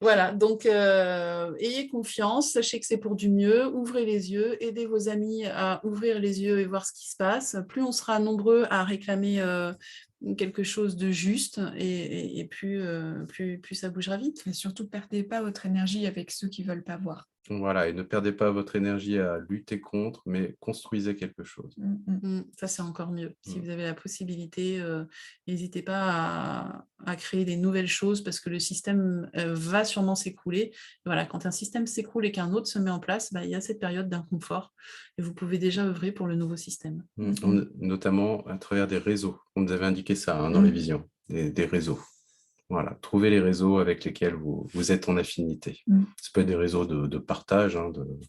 Voilà, donc ayez confiance, sachez que c'est pour du mieux, ouvrez les yeux, aidez vos amis à ouvrir les yeux et voir ce qui se passe. Plus on sera nombreux à réclamer quelque chose de juste et plus ça bougera vite. Et surtout, ne perdez pas votre énergie avec ceux qui ne veulent pas voir. Voilà, et ne perdez pas votre énergie à lutter contre, mais construisez quelque chose. Ça, c'est encore mieux. Si vous avez la possibilité, n'hésitez pas à créer des nouvelles choses parce que le système va sûrement s'écrouler. Voilà, quand un système s'écroule et qu'un autre se met en place, il y a cette période d'inconfort et vous pouvez déjà œuvrer pour le nouveau système. Notamment à travers des réseaux. On nous avait indiqué ça dans les visions, des réseaux. Voilà, trouvez les réseaux avec lesquels vous êtes en affinité. Ça peut être des réseaux de partage, des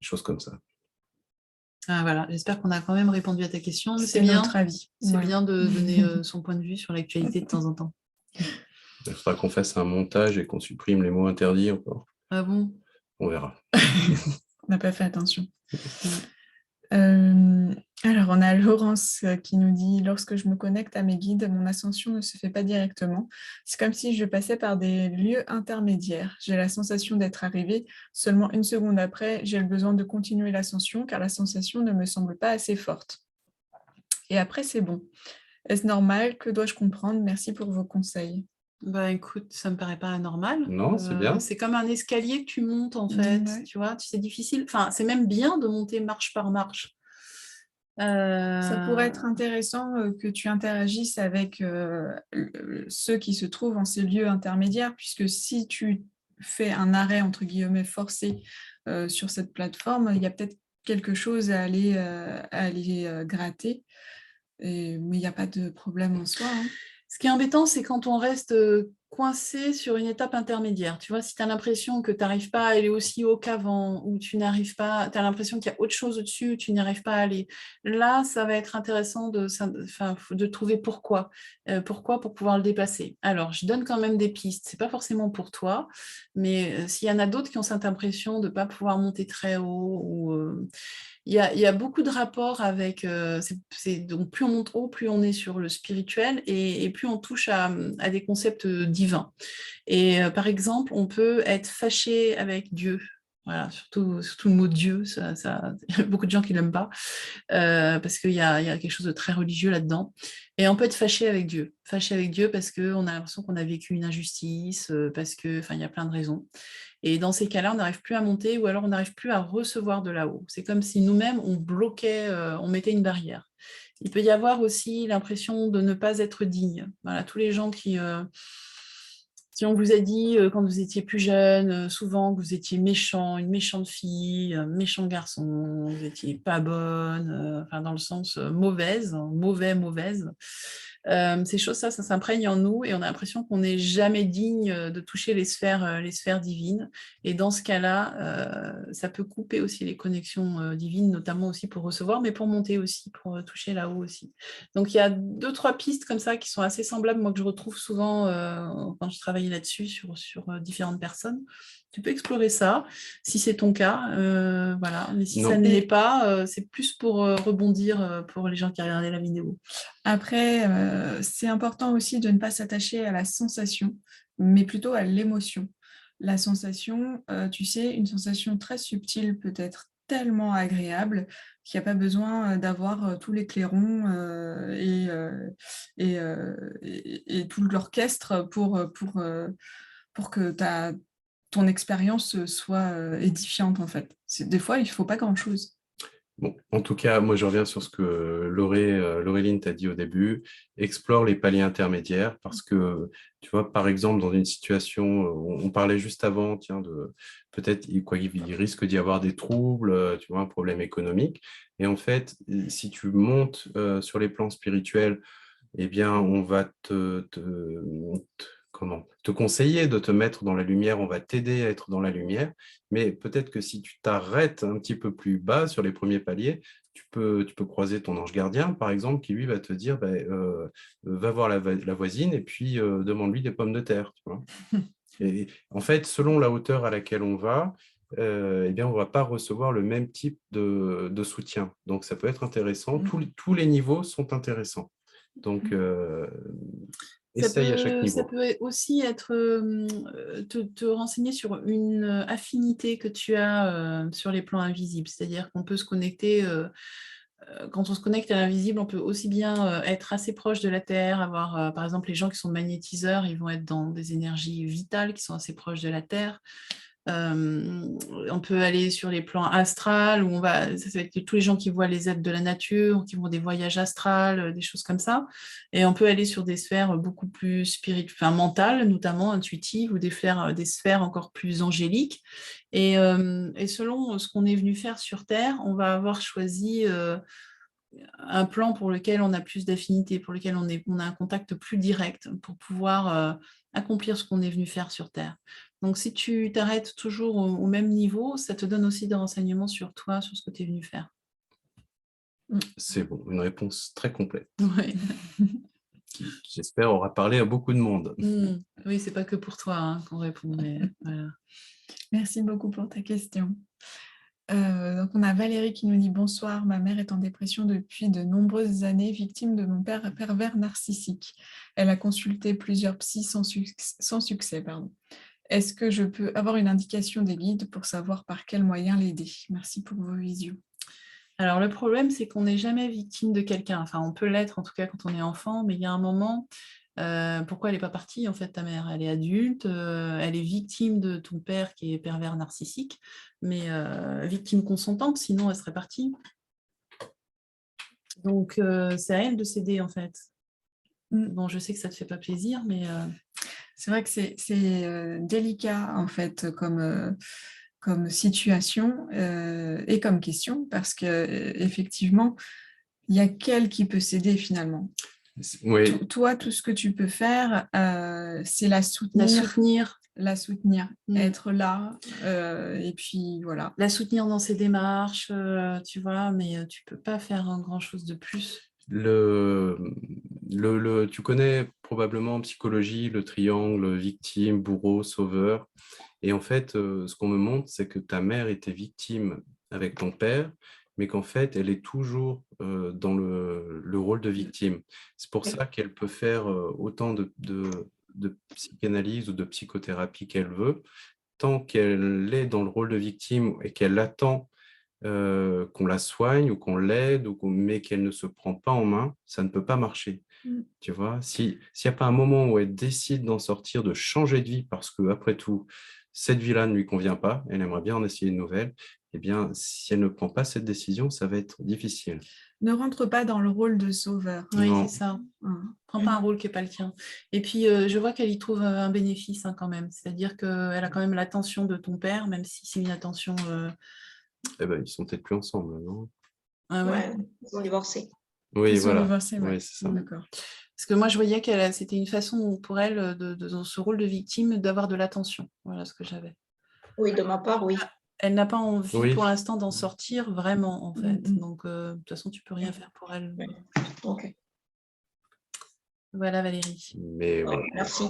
choses comme ça. Ah, voilà, j'espère qu'on a quand même répondu à ta question. C'est bien notre avis. C'est bien de donner son point de vue sur l'actualité de temps en temps. Il faudra qu'on fasse un montage et qu'on supprime les mots interdits encore. Ah bon? On verra. On n'a pas fait attention. Alors, on a Laurence qui nous dit « Lorsque je me connecte à mes guides, mon ascension ne se fait pas directement. C'est comme si je passais par des lieux intermédiaires. J'ai la sensation d'être arrivée. Seulement une seconde après, j'ai le besoin de continuer l'ascension car la sensation ne me semble pas assez forte. Et après, c'est bon. Est-ce normal? Que dois-je comprendre? Merci pour vos conseils. Bah, écoute, ça me paraît pas anormal. Non, c'est bien. C'est comme un escalier que tu montes, en fait, Ouais. tu vois? C'est difficile, enfin, c'est même bien de monter marche par marche. Ça pourrait être Heu, intéressant, que tu interagisses avec, ceux qui se trouvent en ces lieux intermédiaires, puisque si tu fais un «arrêt» entre guillemets «forcé», sur cette plateforme, il y a peut-être quelque chose à aller gratter mais il y a pas de problème en soi, hein. Ce qui est embêtant, c'est quand on reste, coincé sur une étape intermédiaire. Tu vois? Si tu as l'impression que tu n'arrives pas à aller aussi haut qu'avant, ou tu n'arrives pas, tu as l'impression qu'il y a autre chose au-dessus, tu n'y arrives pas à aller. Là, ça va être intéressant de trouver pourquoi. Pourquoi pour pouvoir le dépasser. Alors, je donne quand même des pistes. C'est pas forcément pour toi, mais, s'il y en a d'autres qui ont cette impression de ne pas pouvoir monter très haut ou, il y a beaucoup de rapports avec, donc plus on monte haut, plus on est sur le spirituel et plus on touche à des concepts, divins. Et par exemple, on peut être fâché avec Dieu. Voilà, surtout le mot Dieu, il y a beaucoup de gens qui l'aiment pas, parce qu'il y a quelque chose de très religieux là-dedans. Et on peut être fâché avec Dieu parce qu'on a l'impression qu'on a vécu une injustice, parce que, enfin, il y a plein de raisons. Et dans ces cas-là, on n'arrive plus à monter ou alors on n'arrive plus à recevoir de là-haut. C'est comme si nous-mêmes, on bloquait, on mettait une barrière. Il peut y avoir aussi l'impression de ne pas être digne. Voilà, tous les gens si on vous a dit, quand vous étiez plus jeune, souvent que vous étiez méchant, une méchante fille, un méchant garçon, vous étiez pas bonne, enfin dans le sens, mauvaise, hein, mauvais, mauvaise. Ces choses, ça s'imprègne en nous et on a l'impression qu'on n'est jamais digne, de toucher les sphères divines et dans ce cas-là, ça peut couper aussi les connexions, divines, notamment aussi pour recevoir, mais pour monter aussi, pour, toucher là-haut aussi. Donc il y a 2-3 pistes comme ça qui sont assez semblables, moi que je retrouve souvent, quand je travaille là-dessus sur, différentes personnes. Tu peux explorer ça, si c'est ton cas, voilà. Mais si ça Non. ne l'est Et pas, c'est plus pour, rebondir, pour les gens qui regardaient la vidéo. après, c'est important aussi de ne pas s'attacher à la sensation, mais plutôt à l'émotion. La sensation, tu sais, une sensation très subtile peut être tellement agréable qu'il y a pas besoin, d'avoir, tout l'éclairon, et tout l'orchestre pour que ton expérience, soit, édifiante, en fait. Des fois, il faut pas grand-chose. Bon, en tout cas, moi, je reviens sur ce que Laureline t'a dit au début. Explore les paliers intermédiaires parce que, tu vois, par exemple, dans une situation, on parlait juste avant, tiens, de peut-être il risque d'y avoir des troubles, tu vois, un problème économique. Et en fait, si tu montes sur les plans spirituels, eh bien, on va te conseiller de te mettre dans la lumière, on va t'aider à être dans la lumière, mais peut-être que si tu t'arrêtes un petit peu plus bas sur les premiers paliers, tu peux croiser ton ange gardien, par exemple, qui lui va te dire, va voir la voisine et puis demande-lui des pommes de terre. Tu vois. Et en fait, selon la hauteur à laquelle on va, eh bien, on ne va pas recevoir le même type de soutien. Donc, ça peut être intéressant. Tous les niveaux sont intéressants. Donc, essaye à chaque Ça niveau. peut aussi être, te renseigner sur une, affinité que tu as, sur les plans invisibles. C'est-à-dire qu'on peut se connecter, quand on se connecte à l'invisible, on peut aussi bien, être assez proche de la Terre, avoir, par exemple, les gens qui sont magnétiseurs, ils vont être dans des énergies vitales qui sont assez proches de la Terre. On peut aller sur les plans astrales, où ça va être tous les gens qui voient les êtres de la nature, qui vont des voyages astrales, des choses comme ça. Et on peut aller sur des sphères beaucoup plus mentales, notamment intuitives, ou des sphères encore plus angéliques. Et selon ce qu'on est venu faire sur Terre, on va avoir choisi un plan pour lequel on a plus d'affinité, pour lequel on a un contact plus direct pour pouvoir accomplir ce qu'on est venu faire sur Terre. Donc, si tu t'arrêtes toujours au même niveau, ça te donne aussi des renseignements sur toi, sur ce que tu es venu faire. C'est bon, une réponse très complète, Ouais. qui, j'espère, aura parlé à beaucoup de monde. Oui, c'est pas que pour toi qu'on répond, mais voilà. Merci beaucoup pour ta question. Donc on a Valérie qui nous dit: «Bonsoir, ma mère est en dépression depuis de nombreuses années, victime de mon père pervers narcissique. Elle a consulté plusieurs psys sans succès, pardon. Est-ce que je peux avoir une indication des guides pour savoir par quels moyens l'aider? Merci pour vos visios.» Alors, le problème, c'est qu'on n'est jamais victime de quelqu'un. Enfin, on peut l'être, en tout cas, quand on est enfant, mais il y a un moment, pourquoi elle n'est pas partie, en fait, ta mère? Elle est adulte, elle est victime de ton père qui est pervers narcissique, mais victime consentante, sinon elle serait partie. Donc, c'est à elle de céder, en fait. Bon, je sais que ça ne te fait pas plaisir, mais... C'est vrai que c'est délicat, en fait, comme situation et comme question, parce qu'effectivement, il y a qu'elle qui peut s'aider finalement. Oui, Toi, tout ce que tu peux faire, c'est la La soutenir, soutenir. être là, et puis voilà. La soutenir dans ses démarches, tu vois, mais tu peux pas faire grand-chose de plus. tu connais probablement en psychologie le triangle victime, bourreau, sauveur. Et en fait, ce qu'on me montre, c'est que ta mère était victime avec ton père, mais qu'en fait, elle est toujours dans le rôle de victime. C'est pour ça qu'elle peut faire autant de psychanalyse ou de psychothérapie qu'elle veut, tant qu'elle est dans le rôle de victime et qu'elle attend qu'on la soigne ou qu'on l'aide, mais qu'elle ne se prend pas en main, ça ne peut pas marcher. Tu vois, s'il n'y a pas un moment où elle décide d'en sortir, de changer de vie, parce que après tout, cette vie-là ne lui convient pas, elle aimerait bien en essayer une nouvelle, eh bien, si elle ne prend pas cette décision, ça va être difficile. Ne rentre pas dans le rôle de sauveur. Oui, Non. c'est ça. Hein. Prends pas un rôle qui n'est pas le tien. Et puis, je vois qu'elle y trouve un bénéfice quand même. C'est-à-dire qu'elle a quand même l'attention de ton père, même si c'est une attention... Eh ben, ils sont peut-être plus ensemble, non? Ah ouais. Ouais, ils ont divorcé. Oui, Ils sont voilà. divorcés, ouais. Oui, c'est ça. D'accord. Parce que moi, je voyais qu'elle, c'était une façon pour elle, dans ce rôle de victime, d'avoir de l'attention. Voilà ce que j'avais. Oui, de ma part, oui. Elle n'a pas envie Oui. pour l'instant d'en sortir vraiment, en fait. Mhm. Donc, de toute façon, tu peux rien faire pour elle. Oui. Ok. Voilà, Valérie. Mais Oh, voilà. merci.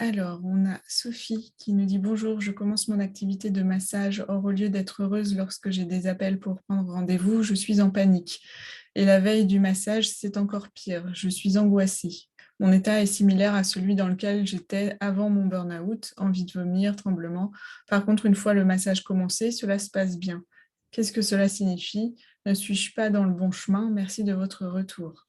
Alors, on a Sophie qui nous dit « Bonjour, je commence mon activité de massage. Or, au lieu d'être heureuse lorsque j'ai des appels pour prendre rendez-vous, je suis en panique. Et la veille du massage, c'est encore pire. Je suis angoissée. Mon état est similaire à celui dans lequel j'étais avant mon burn-out, envie de vomir, tremblement. Par contre, une fois le massage commencé, cela se passe bien. Qu'est-ce que cela signifie? Ne suis-je pas dans le bon chemin? Merci de votre retour. »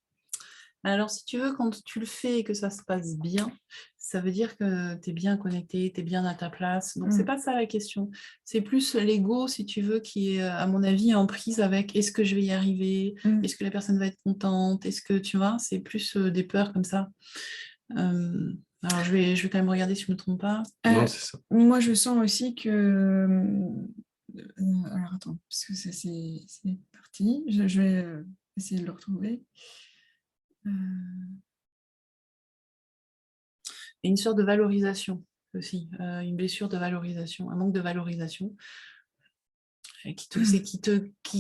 Alors, si tu veux, quand tu le fais et que ça se passe bien, ça veut dire que tu es bien connecté, tu es bien à ta place. Donc, c'est pas ça la question. C'est plus l'ego, si tu veux, qui est, à mon avis, en prise avec est-ce que je vais y arriver? Est-ce que la personne va être contente? Est-ce que, tu vois, c'est plus des peurs comme ça. Alors, je vais quand même regarder si je ne me trompe pas. Non, c'est ça. Moi, je sens aussi que... alors, attends, parce que ça, c'est parti. Je vais essayer de le retrouver. Et une sorte de valorisation aussi, une blessure de valorisation, un manque de valorisation qui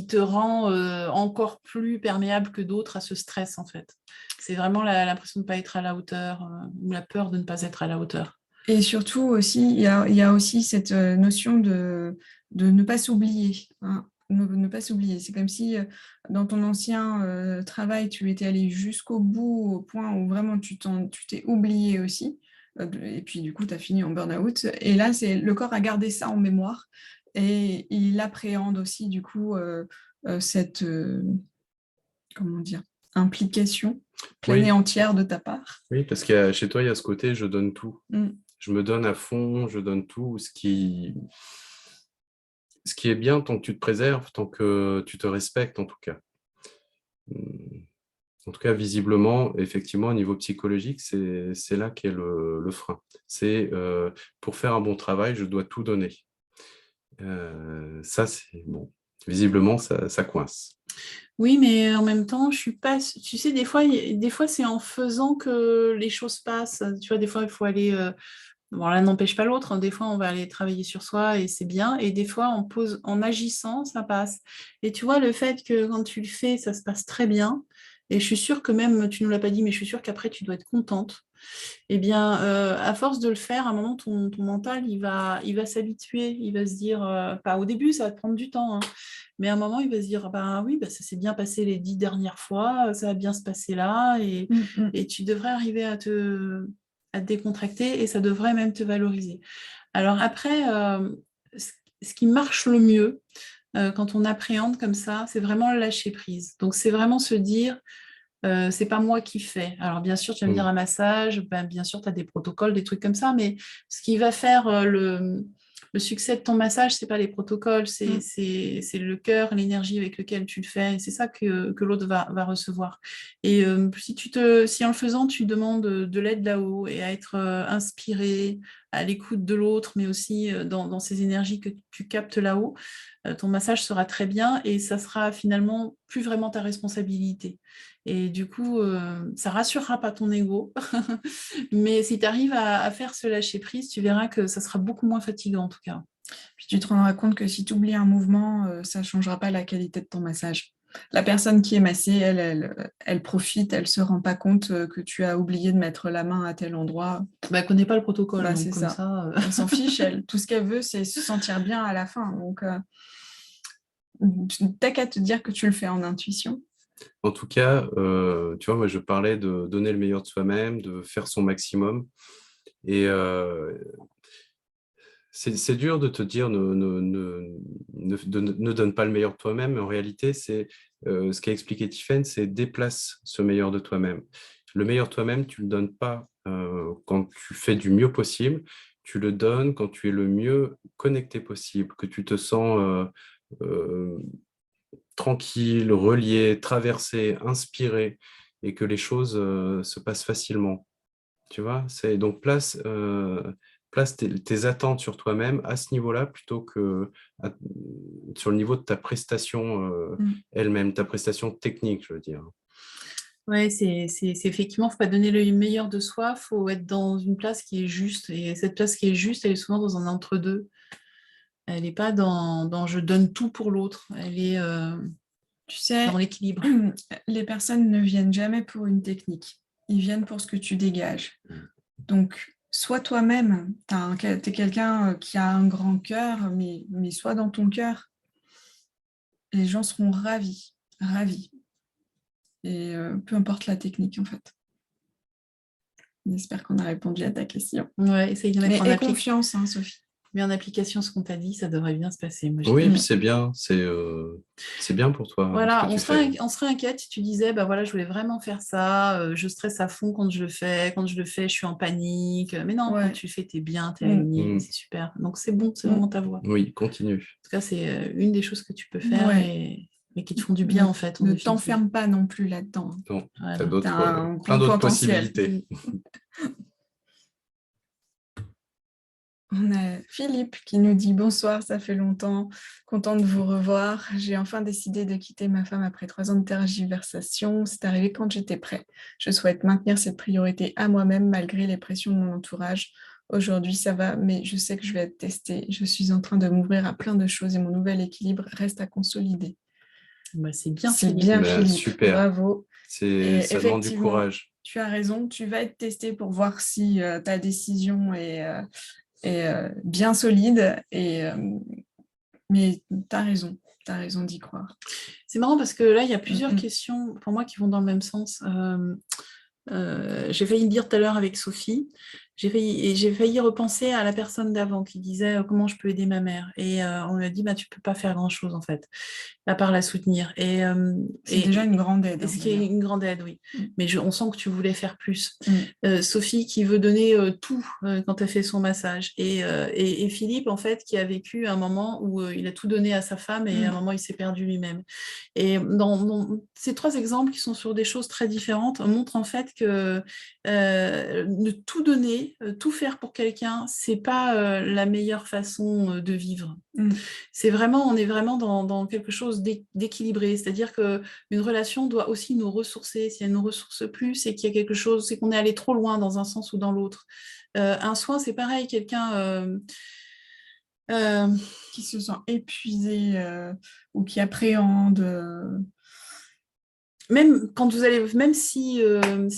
te rend encore plus perméable que d'autres à ce stress, en fait. C'est vraiment l'impression de ne pas être à la hauteur ou la peur de ne pas être à la hauteur. Et surtout aussi, il y a aussi cette notion de ne pas s'oublier. Hein. Ne pas s'oublier. C'est comme si dans ton ancien travail, tu étais allé jusqu'au bout, au point où vraiment tu t'es oublié aussi. Et puis du coup, tu as fini en burn-out. Et là, le corps a gardé ça en mémoire. Et il appréhende aussi du coup cette comment dire, implication pleine et entière de ta part. Oui, parce que chez toi, il y a ce côté, je donne tout. Mm. Je me donne à fond, je donne tout, ce qui est bien tant que tu te préserves, tant que tu te respectes en tout cas. En tout cas, visiblement, effectivement, au niveau psychologique, c'est là qu'est le frein. C'est pour faire un bon travail, je dois tout donner. Ça, c'est bon. Visiblement, ça coince. Oui, mais en même temps, je suis pas. Tu sais, des fois c'est en faisant que les choses passent. Tu vois, des fois, il faut aller. Bon, l'un n'empêche pas l'autre. Des fois, on va aller travailler sur soi et c'est bien. Et des fois, en agissant, ça passe. Et tu vois, le fait que quand tu le fais, ça se passe très bien. Et je suis sûre que même, tu ne nous l'as pas dit, mais je suis sûre qu'après, tu dois être contente. Eh bien, à force de le faire, à un moment, ton mental, il va s'habituer. Il va se dire, pas au début, ça va te prendre du temps, hein, mais à un moment, il va se dire, bah oui, bah, ça s'est bien passé les 10 dernières fois, ça va bien se passer là, et tu devrais arriver à te décontracter, et ça devrait même te valoriser. Alors après, ce qui marche le mieux quand on appréhende comme ça, c'est vraiment le lâcher prise. Donc, c'est vraiment se dire, c'est pas moi qui fais. Alors, bien sûr, tu vas me dire un massage, ben, bien sûr, tu as des protocoles, des trucs comme ça, mais ce qui va faire le succès de ton massage, c'est pas les protocoles, c'est le cœur, l'énergie avec lequel tu le fais, et c'est ça que l'autre va recevoir. Et si en le faisant, tu demandes de l'aide là-haut et à être inspiré, à l'écoute de l'autre, mais aussi dans ces énergies que tu captes là-haut, ton massage sera très bien et ça sera finalement plus vraiment ta responsabilité. Et du coup, ça rassurera pas ton ego, mais si tu arrives à faire ce lâcher prise, tu verras que ça sera beaucoup moins fatigant en tout cas. Puis tu te rendras compte que si tu oublies un mouvement, ça ne changera pas la qualité de ton massage. La personne qui est massée, elle profite, elle ne se rend pas compte que tu as oublié de mettre la main à tel endroit. Elle ne connaît pas le protocole, Bah, donc c'est comme ça. Elle s'en fiche, tout ce qu'elle veut, c'est se sentir bien à la fin. Donc, t'as qu'à te dire que tu le fais en intuition. En tout cas, tu vois, moi, je parlais de donner le meilleur de soi-même, de faire son maximum. Et c'est dur de te dire ne donne pas le meilleur de toi-même, mais en réalité, c'est ce qu'a expliqué Tiffaine, c'est déplace ce meilleur de toi-même. Le meilleur de toi-même, tu ne le donnes pas quand tu fais du mieux possible, tu le donnes quand tu es le mieux connecté possible, que tu te sens tranquille, relié, traversé, inspiré, et que les choses se passent facilement. Tu vois, donc place tes attentes sur toi-même à ce niveau-là plutôt que sur le niveau de ta prestation elle-même, ta prestation technique, je veux dire. Ouais, c'est effectivement, il ne faut pas donner le meilleur de soi, il faut être dans une place qui est juste. Et cette place qui est juste, elle est souvent dans un entre-deux. Elle n'est pas dans je donne tout pour l'autre. Elle est tu sais, dans l'équilibre. Les personnes ne viennent jamais pour une technique. Ils viennent pour ce que tu dégages. Donc, sois toi-même. Tu es quelqu'un qui a un grand cœur, mais sois dans ton cœur. Les gens seront ravis, ravis. Et peu importe la technique, en fait. J'espère qu'on a répondu à ta question. Ouais, essaye de mettre en application. Confiance, hein, Sophie. Mais en application ce qu'on t'a dit, ça devrait bien se passer. Moi, oui, c'est bien. C'est bien pour toi. Voilà, on serait inquiète si tu disais, bah voilà, je voulais vraiment faire ça, je stresse à fond quand je le fais, je suis en panique. Mais non, quand tu le fais, t'es bien, t'es aligné, c'est super. Donc c'est bon, c'est vraiment ta voie. Oui, continue. En tout cas, c'est une des choses que tu peux faire et qui te font du bien en fait. Ne t'enferme pas non plus là-dedans. Non, voilà. T'as plein d'autres possibilités. On a Philippe qui nous dit « Bonsoir, ça fait longtemps, content de vous revoir. J'ai enfin décidé de quitter ma femme après 3 ans de tergiversation. C'est arrivé quand j'étais prêt. Je souhaite maintenir cette priorité à moi-même malgré les pressions de mon entourage. Aujourd'hui, ça va, mais je sais que je vais être testée. Je suis en train de m'ouvrir à plein de choses et mon nouvel équilibre reste à consolider. » Bah, c'est bien, Philippe. Super. Bravo. Ça demande du courage. Tu as raison, tu vas être testé pour voir si ta décision est bien solide, mais tu as raison d'y croire. C'est marrant parce que là, il y a plusieurs questions pour moi qui vont dans le même sens. J'ai failli le dire tout à l'heure avec Sophie, j'ai failli repenser à la personne d'avant qui disait comment je peux aider ma mère. Et on lui a dit, tu ne peux pas faire grand-chose en fait, à part la soutenir. C'est déjà une grande aide. Ce qui est une grande aide, oui. Mais on sent que tu voulais faire plus. Sophie qui veut donner tout quand elle fait son massage. Et Philippe, en fait, qui a vécu un moment où il a tout donné à sa femme et à un moment, il s'est perdu lui-même. Et dans ces 3 exemples qui sont sur des choses très différentes montrent en fait que de tout donner, tout faire pour quelqu'un, c'est pas la meilleure façon de vivre. On est vraiment dans quelque chose d'équilibré, c'est-à-dire qu'une relation doit aussi nous ressourcer. Si elle ne nous ressource plus, c'est qu'il y a quelque chose, c'est qu'on est allé trop loin dans un sens ou dans l'autre. Un soin, c'est pareil, quelqu'un qui se sent épuisé ou qui appréhende. même quand vous allez, même si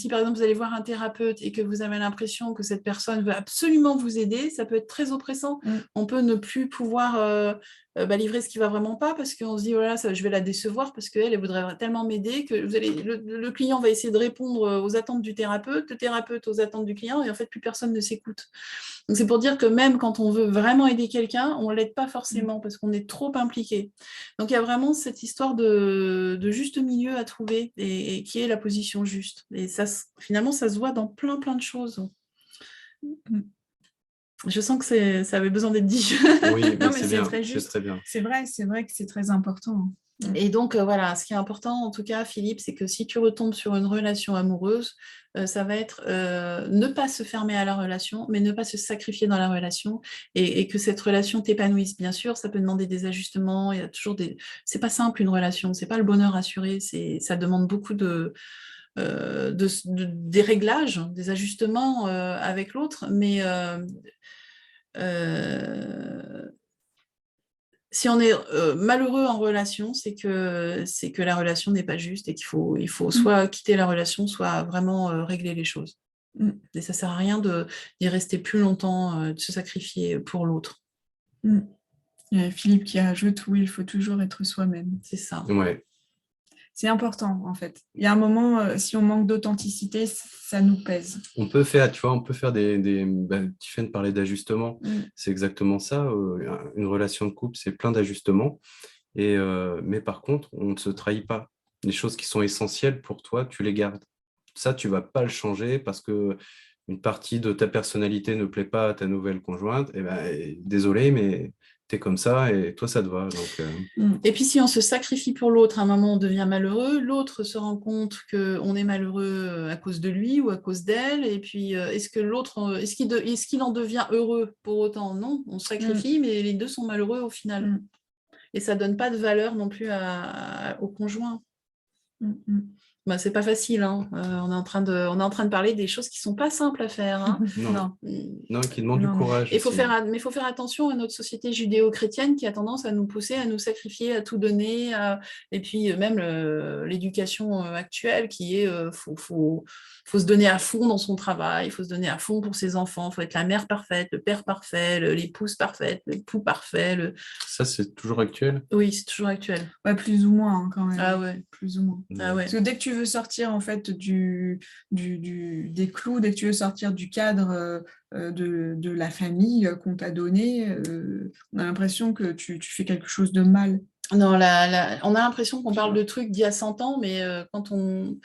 par exemple vous allez voir un thérapeute et que vous avez l'impression que cette personne veut absolument vous aider, ça peut être très oppressant. On peut ne plus pouvoir livrer ce qui va vraiment pas parce qu'on se dit voilà, je vais la décevoir parce qu'elle voudrait tellement m'aider que le client va essayer de répondre aux attentes du thérapeute, le thérapeute aux attentes du client, et en fait plus personne ne s'écoute. Donc c'est pour dire que même quand on veut vraiment aider quelqu'un, on ne l'aide pas forcément parce qu'on est trop impliqué. Donc il y a vraiment cette histoire de juste milieu à trouver et qui est la position juste. Et ça, finalement, ça se voit dans plein de choses. Je sens que ça avait besoin d'être dit. Oui, mais Non, mais c'est c'est bien, très c'est juste. très bien. C'est vrai que c'est très important. Et donc, voilà, ce qui est important, en tout cas, Philippe, c'est que si tu retombes sur une relation amoureuse, ça va être ne pas se fermer à la relation, mais ne pas se sacrifier dans la relation et que cette relation t'épanouisse. Bien sûr, ça peut demander des ajustements, il y a toujours des... C'est pas simple une relation, c'est pas le bonheur assuré, ça demande beaucoup des réglages, des ajustements avec l'autre, mais si on est malheureux en relation, c'est que la relation n'est pas juste et il faut soit quitter la relation, soit vraiment régler les choses. Et ça ne sert à rien d'y rester plus longtemps, de se sacrifier pour l'autre. Il y a Philippe qui ajoute, oui, il faut toujours être soi-même. C'est ça. Ouais. C'est important, en fait. Il y a un moment, si on manque d'authenticité, ça nous pèse. On peut faire, tu vois, tu viens de parler d'ajustement. C'est exactement ça. Une relation de couple, c'est plein d'ajustements. Mais par contre, on ne se trahit pas. Les choses qui sont essentielles pour toi, tu les gardes. Ça, tu ne vas pas le changer parce que une partie de ta personnalité ne plaît pas à ta nouvelle conjointe. Désolé, mais tu es comme ça et toi, ça te va. Donc, Et puis, si on se sacrifie pour l'autre, à un moment, on devient malheureux. L'autre se rend compte qu'on est malheureux à cause de lui ou à cause d'elle. Et puis, est-ce qu'il en devient heureux pour autant? Non, on se sacrifie, mais les deux sont malheureux au final. Et ça ne donne pas de valeur non plus au conjoint. Bah, c'est pas facile, hein. On est en train de parler des choses qui sont pas simples à faire, hein. Non, qui demandent du courage. Mais il faut faire attention à notre société judéo-chrétienne qui a tendance à nous pousser à nous sacrifier, à tout donner, et puis même l'éducation actuelle qui est faut se donner à fond dans son travail, il faut se donner à fond pour ses enfants, il faut être la mère parfaite, le père parfait, l'épouse parfaite, l'époux parfait. Ça, c'est toujours actuel? Oui, c'est toujours actuel. Ouais, plus ou moins, hein, quand même. Ah ouais. Plus ou moins. Ah ouais. Parce que dès que tu veux sortir, en fait, des clous, dès que tu veux sortir du cadre de la famille qu'on t'a donné, on a l'impression que tu fais quelque chose de mal. Non, on a l'impression qu'on parle de trucs d'il y a 100 ans, mais quand on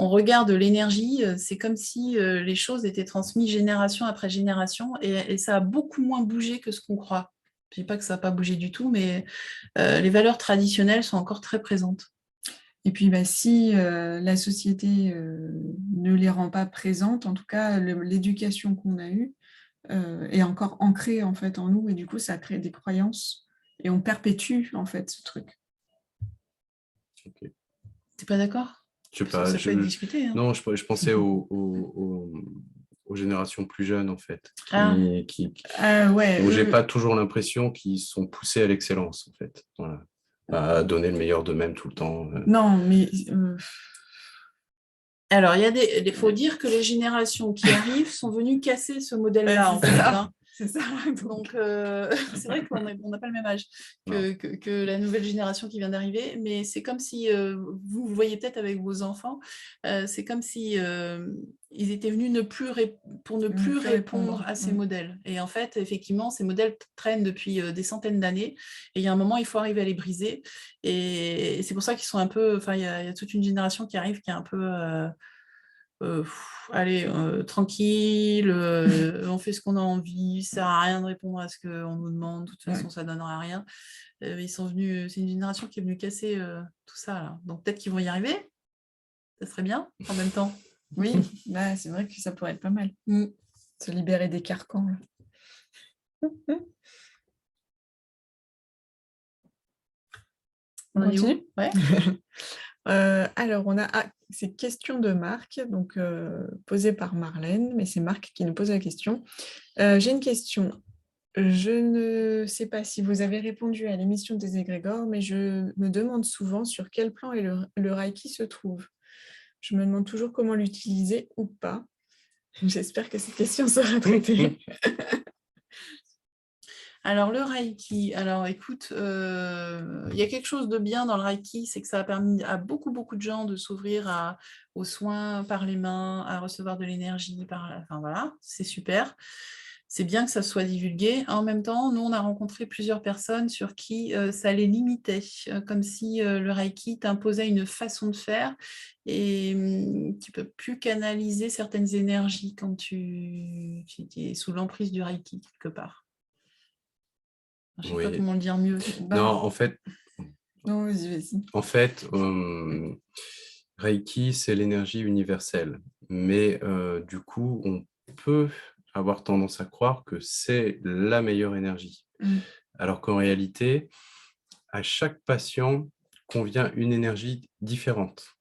regarde l'énergie, c'est comme si les choses étaient transmises génération après génération et ça a beaucoup moins bougé que ce qu'on croit. Je ne dis pas que ça n'a pas bougé du tout, mais les valeurs traditionnelles sont encore très présentes. Et puis, si la société ne les rend pas présentes, en tout cas, l'éducation qu'on a eue est encore ancrée en fait en nous, et du coup, ça crée des croyances et on perpétue en fait ce truc. Okay. T'es pas d'accord? Je sais pas. Ça peut être discuté. Hein. Non, je pensais aux générations plus jeunes en fait, où j'ai pas toujours l'impression qu'ils sont poussés à l'excellence en fait. Voilà. À donner le meilleur d'eux-mêmes tout le temps. Non, mais... Alors, il faut dire que les générations qui arrivent sont venues casser ce modèle-là, en fait. Hein. C'est ça. Donc, c'est vrai qu'on n'a pas le même âge que la nouvelle génération qui vient d'arriver, mais c'est comme si, vous voyez peut-être avec vos enfants, c'est comme si ils étaient venus pour ne plus répondre à ces modèles. Et en fait, effectivement, ces modèles traînent depuis des centaines d'années, et il y a un moment, il faut arriver à les briser. Et c'est pour ça qu'ils sont un peu... Enfin, il y a toute une génération qui arrive qui est un peu... allez, tranquille, on fait ce qu'on a envie, ça sert à rien de répondre à ce qu'on nous demande, de toute façon ça donnera rien. Ils sont venus, c'est une génération qui est venue casser tout ça là. Donc peut-être qu'ils vont y arriver, ça serait bien en même temps. Oui, c'est vrai que ça pourrait être pas mal. Se libérer des carcans. On continue ? Ouais. Alors, on a ces questions de Marc, donc posées par Marlène, mais c'est Marc qui nous pose la question. J'ai une question. Je ne sais pas si vous avez répondu à l'émission des égrégores, mais je me demande souvent sur quel plan le Reiki se trouve. Je me demande toujours comment l'utiliser ou pas. J'espère que cette question sera traitée. Alors, le Reiki, alors écoute, il y a quelque chose de bien dans le Reiki, c'est que ça a permis à beaucoup de gens de s'ouvrir aux soins par les mains, à recevoir de l'énergie, enfin voilà, c'est super. C'est bien que ça soit divulgué. En même temps, nous, on a rencontré plusieurs personnes sur qui ça les limitait, comme si le Reiki t'imposait une façon de faire et tu peux plus canaliser certaines énergies quand tu es sous l'emprise du Reiki, quelque part. Je ne sais pas Oui. comment le dire mieux. Non, en fait, Non, vas-y. En fait, Reiki, c'est l'énergie universelle. Mais du coup, on peut avoir tendance à croire que c'est la meilleure énergie. Alors qu'en réalité, à chaque patient convient une énergie différente.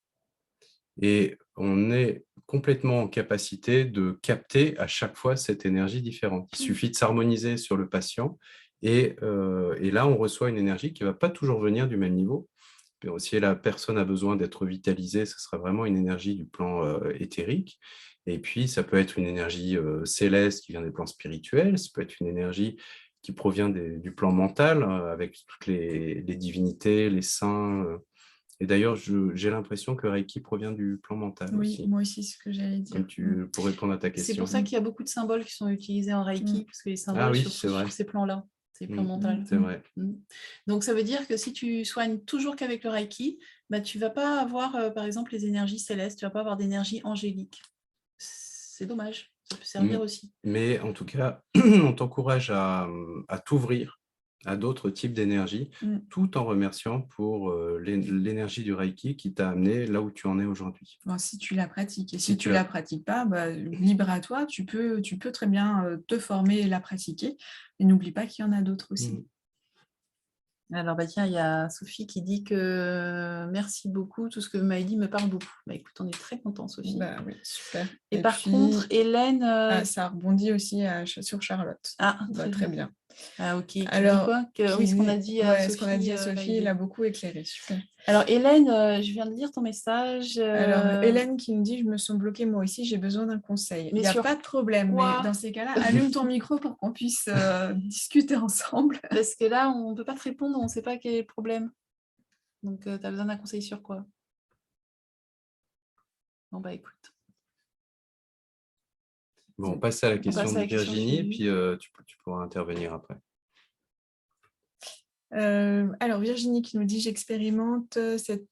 Et on est complètement en capacité de capter à chaque fois cette énergie différente. Il suffit de s'harmoniser sur le patient et là, on reçoit une énergie qui ne va pas toujours venir du même niveau. Si la personne a besoin d'être vitalisée, ce sera vraiment une énergie du plan éthérique. Et puis, ça peut être une énergie céleste qui vient des plans spirituels, ça peut être une énergie qui provient du plan mental, avec toutes les divinités, les saints. Et d'ailleurs, j'ai l'impression que Reiki provient du plan mental Oui, aussi, moi aussi, c'est ce que j'allais dire. pour répondre à ta question. C'est pour ça qu'il y a beaucoup de symboles qui sont utilisés en Reiki, parce que les symboles, oui, surtout sur ces plans-là, ces plans mentaux. C'est vrai. Donc, ça veut dire que si tu soignes toujours qu'avec le Reiki, bah, tu ne vas pas avoir, par exemple, les énergies célestes, tu ne vas pas avoir d'énergie angélique. C'est dommage, ça peut servir aussi. Mais en tout cas, on t'encourage à t'ouvrir à d'autres types d'énergie, tout en remerciant pour l'énergie du Reiki qui t'a amené là où tu en es aujourd'hui. Bon, si tu la pratiques. Et si tu ne la pratiques pas, bah, libre à toi, tu peux très bien te former et la pratiquer. Et n'oublie pas qu'il y en a d'autres aussi. Alors, bah, tiens, il y a Sophie qui dit que merci beaucoup, tout ce que vous m'avez dit me parle beaucoup. Bah, écoute, on est très contents, Sophie. Bah, oui, super. Et par contre, Hélène... ça rebondit aussi sur Charlotte. Ah, très bien. Ah, ok. Alors, oui, ce qu'on a dit à Sophie. Ce qu'on a dit à Sophie, il a beaucoup éclairé. Super. Alors, Hélène, je viens de lire ton message. Alors, Hélène qui me dit « Je me sens bloquée, moi aussi, j'ai besoin d'un conseil. » Il n'y a pas de problème, mais dans ces cas-là, allume ton micro pour qu'on puisse discuter ensemble. Parce que là, on ne peut pas te répondre, on ne sait pas quel est le problème. Donc, tu as besoin d'un conseil sur quoi? Bon, bah écoute. Bon, on passe à la question de Virginie, et puis tu pourras intervenir après. Alors, Virginie qui nous dit « J'expérimente cette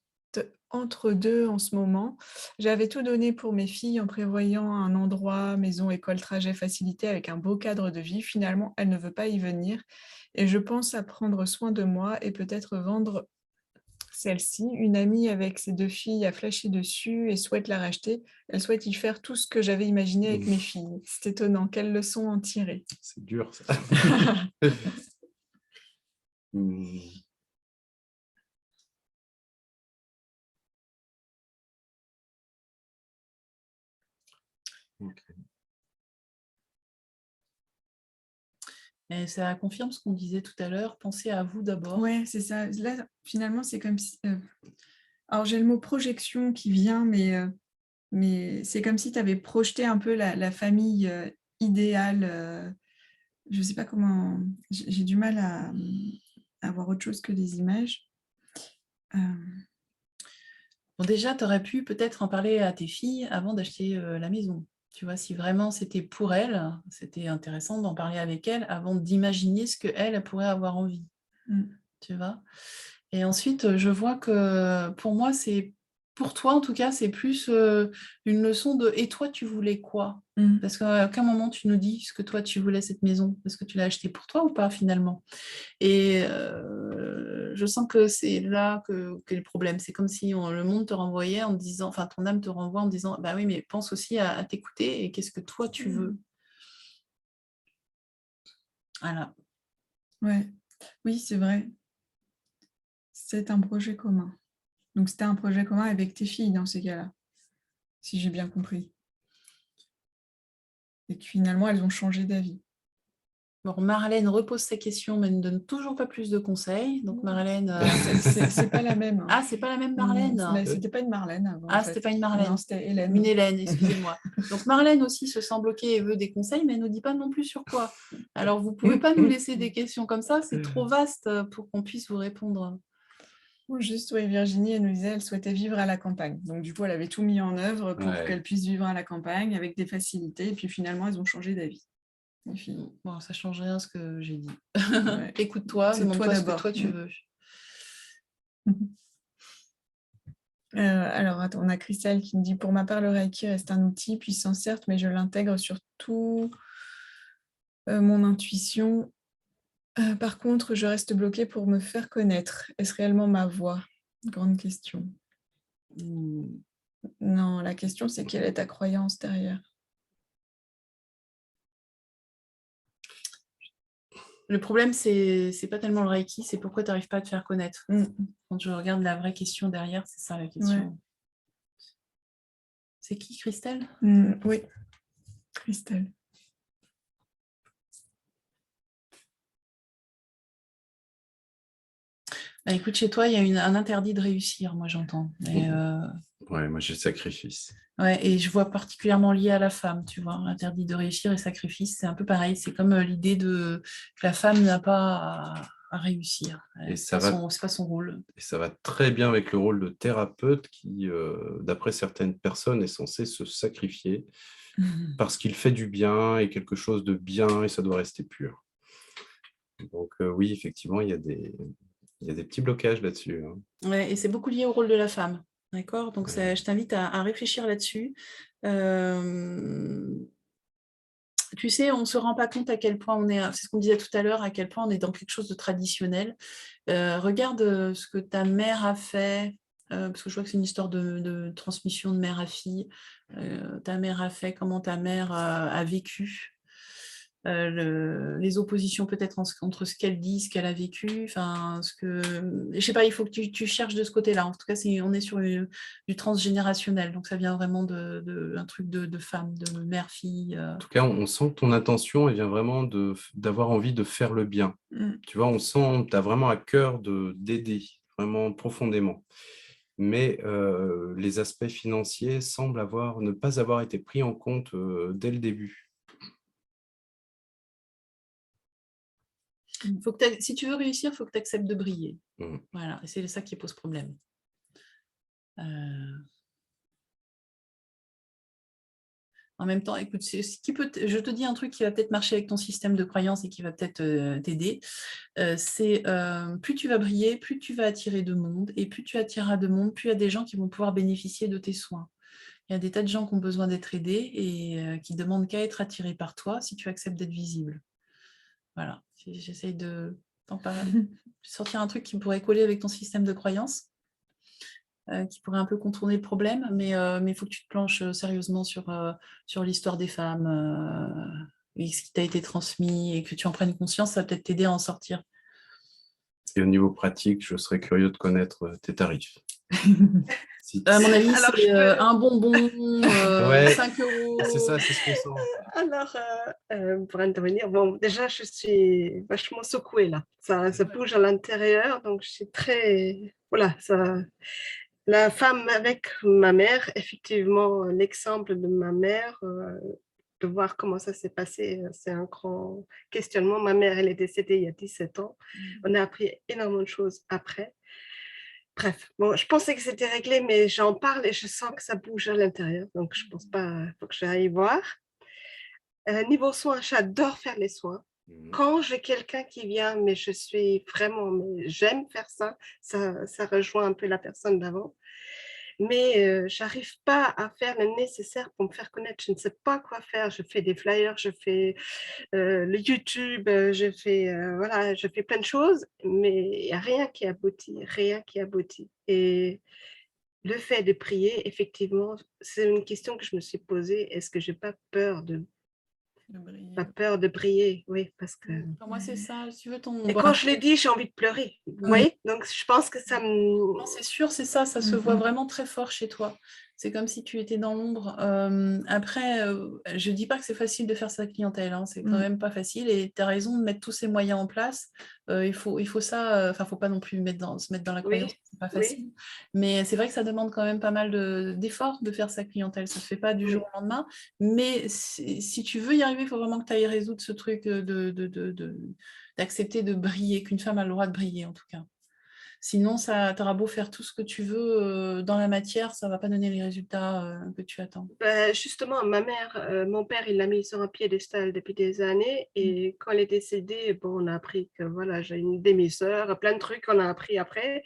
entre-deux en ce moment. J'avais tout donné pour mes filles en prévoyant un endroit, maison, école, trajet facilité avec un beau cadre de vie. Finalement, elle ne veut pas y venir et je pense à prendre soin de moi et peut-être vendre celle-ci. Une amie avec ses 2 filles a flashé dessus et souhaite la racheter. Elle souhaite y faire tout ce que j'avais imaginé avec mes filles. C'est étonnant. Quelle leçon en tirer? » C'est dur, ça. Okay. Et ça confirme ce qu'on disait tout à l'heure, pensez à vous d'abord. Oui, c'est ça. Là, finalement, c'est comme si... Alors, j'ai le mot projection qui vient, mais c'est comme si tu avais projeté un peu la famille idéale. Je ne sais pas comment... J'ai du mal à avoir autre chose que des images. Bon, déjà, tu aurais pu peut-être en parler à tes filles avant d'acheter la maison. Tu vois, si vraiment c'était pour elles, c'était intéressant d'en parler avec elles avant d'imaginer ce qu'elles pourraient avoir envie. Tu vois. Et ensuite, je vois que pour moi, pour toi en tout cas, c'est plus une leçon de « et toi, tu voulais quoi ?» Parce qu'à aucun moment, tu nous dis ce que toi, tu voulais cette maison. Est-ce que tu l'as achetée pour toi ou pas finalement? Et je sens que c'est là que le problème. C'est comme si le monde te renvoyait en disant, enfin ton âme te renvoie en disant « bah oui, mais pense aussi à t'écouter et qu'est-ce que toi, tu veux ?» Voilà. Ouais. Oui, c'est vrai. C'est un projet commun. Donc, c'était un projet commun avec tes filles dans ces cas-là, si j'ai bien compris. Et que finalement, elles ont changé d'avis. Bon, Marlène repose sa question, mais ne donne toujours pas plus de conseils. Donc, Marlène... C'est pas la même. Hein. Ah, c'est pas la même Marlène. Mais c'était pas une Marlène avant. Ah, en fait. c'était pas une Marlène. Non, c'était Hélène. Une Hélène, excusez-moi. Donc, Marlène aussi se sent bloquée et veut des conseils, mais elle ne nous dit pas non plus sur quoi. Alors, vous ne pouvez pas nous laisser des questions comme ça, c'est trop vaste pour qu'on puisse vous répondre. Juste, oui, Virginie, elle nous disait qu'elle souhaitait vivre à la campagne. Donc, du coup, elle avait tout mis en œuvre pour qu'elle puisse vivre à la campagne avec des facilités. Et puis, finalement, elles ont changé d'avis. Bon, ça ne change rien ce que j'ai dit. Ouais. Écoute-toi, demande-toi ce que toi tu veux. Alors, attends, on a Christelle qui nous dit « Pour ma part, le Reiki reste un outil puissant, certes, mais je l'intègre sur tout mon intuition. Par contre, je reste bloquée pour me faire connaître. Est-ce réellement ma voix ?» Grande question. Non, la question, c'est quelle est ta croyance derrière? Le problème, c'est pas tellement le Reiki, c'est pourquoi tu n'arrives pas à te faire connaître. Quand je regarde la vraie question derrière, c'est ça la question. Ouais. C'est qui, Christelle? Oui, Christelle. Bah, écoute, chez toi, il y a un interdit de réussir, moi j'entends. Ouais, moi j'ai sacrifice. Ouais, et je vois particulièrement lié à la femme, tu vois, interdit de réussir et sacrifice, c'est un peu pareil. C'est comme l'idée que la femme n'a pas à réussir. C'est pas son rôle. Et ça va très bien avec le rôle de thérapeute qui, d'après certaines personnes, est censé se sacrifier parce qu'il fait du bien et quelque chose de bien et ça doit rester pur. Donc oui, effectivement, il y a des petits blocages là-dessus. Hein. Ouais, et c'est beaucoup lié au rôle de la femme. D'accord? Donc, je t'invite à réfléchir là-dessus. Tu sais, on ne se rend pas compte à quel point on est, c'est ce qu'on disait tout à l'heure, à quel point on est dans quelque chose de traditionnel. Regarde ce que ta mère a fait, parce que je vois que c'est une histoire de transmission de mère à fille. Ta mère a fait, comment ta mère a vécu. Les oppositions peut-être entre ce qu'elle dit, ce qu'elle a vécu, enfin, je sais pas, il faut que tu cherches de ce côté-là. En tout cas, on est sur du transgénérationnel, donc ça vient vraiment un truc de femme, de mère-fille. En tout cas, on sent que ton intention, elle vient vraiment d'avoir envie de faire le bien. Tu vois, on sent que tu as vraiment à cœur d'aider, vraiment profondément. Mais les aspects financiers semblent ne pas avoir été pris en compte dès le début. Si tu veux réussir, il faut que tu acceptes de briller. Voilà, et c'est ça qui pose problème. En même temps, écoute, je te dis un truc qui va peut-être marcher avec ton système de croyance et qui va peut-être t'aider. C'est plus tu vas briller, plus tu vas attirer de monde, et plus tu attireras de monde, plus il y a des gens qui vont pouvoir bénéficier de tes soins. Il y a des tas de gens qui ont besoin d'être aidés et qui demandent qu'à être attirés par toi si tu acceptes d'être visible. Voilà, j'essaye de t'en parler. Sortir un truc qui pourrait coller avec ton système de croyance, qui pourrait un peu contourner le problème, mais il faut que tu te planches sérieusement sur l'histoire des femmes, et ce qui t'a été transmis, et que tu en prennes conscience, ça va peut-être t'aider à en sortir. Et au niveau pratique, je serais curieux de connaître tes tarifs. À mon avis, c'est un bonbon, 5 €. C'est ça, c'est ce qu'on sent. Alors, pour intervenir, bon, déjà, je suis vachement secouée là. Ça bouge à l'intérieur, donc je suis très... Voilà, ça... La femme avec ma mère, effectivement, l'exemple de ma mère, de voir comment ça s'est passé, c'est un grand questionnement. Ma mère, elle est décédée il y a 17 ans. On a appris énormément de choses après. Bref, bon, je pensais que c'était réglé, mais j'en parle et je sens que ça bouge à l'intérieur. Donc, je pense pas, il faut que j'aille voir. Niveau soins, j'adore faire les soins. Quand j'ai quelqu'un qui vient, mais je suis vraiment, j'aime faire ça, ça rejoint un peu la personne d'avant. Mais je n'arrive pas à faire le nécessaire pour me faire connaître. Je ne sais pas quoi faire. Je fais des flyers, je fais le YouTube, je fais plein de choses, mais il n'y a rien qui aboutit, rien qui aboutit. Et le fait de prier, effectivement, c'est une question que je me suis posée. Est-ce que je n'ai pas peur de briller, oui, parce que... Pour moi, c'est ça. Si tu veux Et quand je l'ai dit, j'ai envie de pleurer. Vous voyez ? Donc, je pense que ça me... Non, c'est sûr, c'est ça. Ça se voit vraiment très fort chez toi. C'est comme si tu étais dans l'ombre. Après, je ne dis pas que c'est facile de faire sa clientèle, hein, c'est quand même pas facile. Et tu as raison de mettre tous ces moyens en place. Il faut ça, enfin, faut pas non plus se mettre dans la croyance que c'est pas facile. Mais c'est vrai que ça demande quand même pas mal d'efforts de faire sa clientèle. Ça se fait pas du jour au lendemain. Mais si tu veux y arriver, il faut vraiment que tu ailles résoudre ce truc d'accepter de briller, qu'une femme a le droit de briller en tout cas. Sinon, tu auras beau faire tout ce que tu veux dans la matière, ça ne va pas donner les résultats que tu attends. Justement, mon père, il l'a mis sur un piédestal depuis des années. Et quand elle est décédée, bon, on a appris que voilà, j'ai une demi-sœur, plein de trucs qu'on a appris après.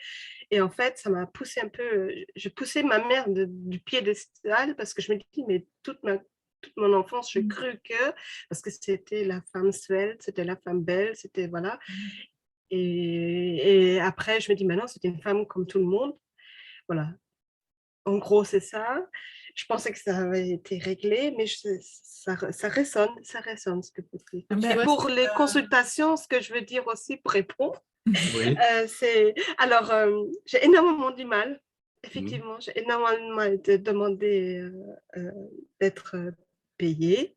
Et en fait, ça m'a poussé un peu. Je poussais ma mère du piédestal parce que je me dis, mais toute mon enfance, je cru que, parce que c'était la femme svelte, c'était la femme belle, c'était voilà. Et après, je me dis, maintenant, c'est une femme comme tout le monde. Voilà. En gros, c'est ça. Je pensais que ça avait été réglé, mais ça résonne ce que vous dites. Et pour les consultations, ce que je veux dire aussi pour répondre, c'est... Alors, j'ai énormément du mal. Effectivement, j'ai énormément de mal de demander d'être payée.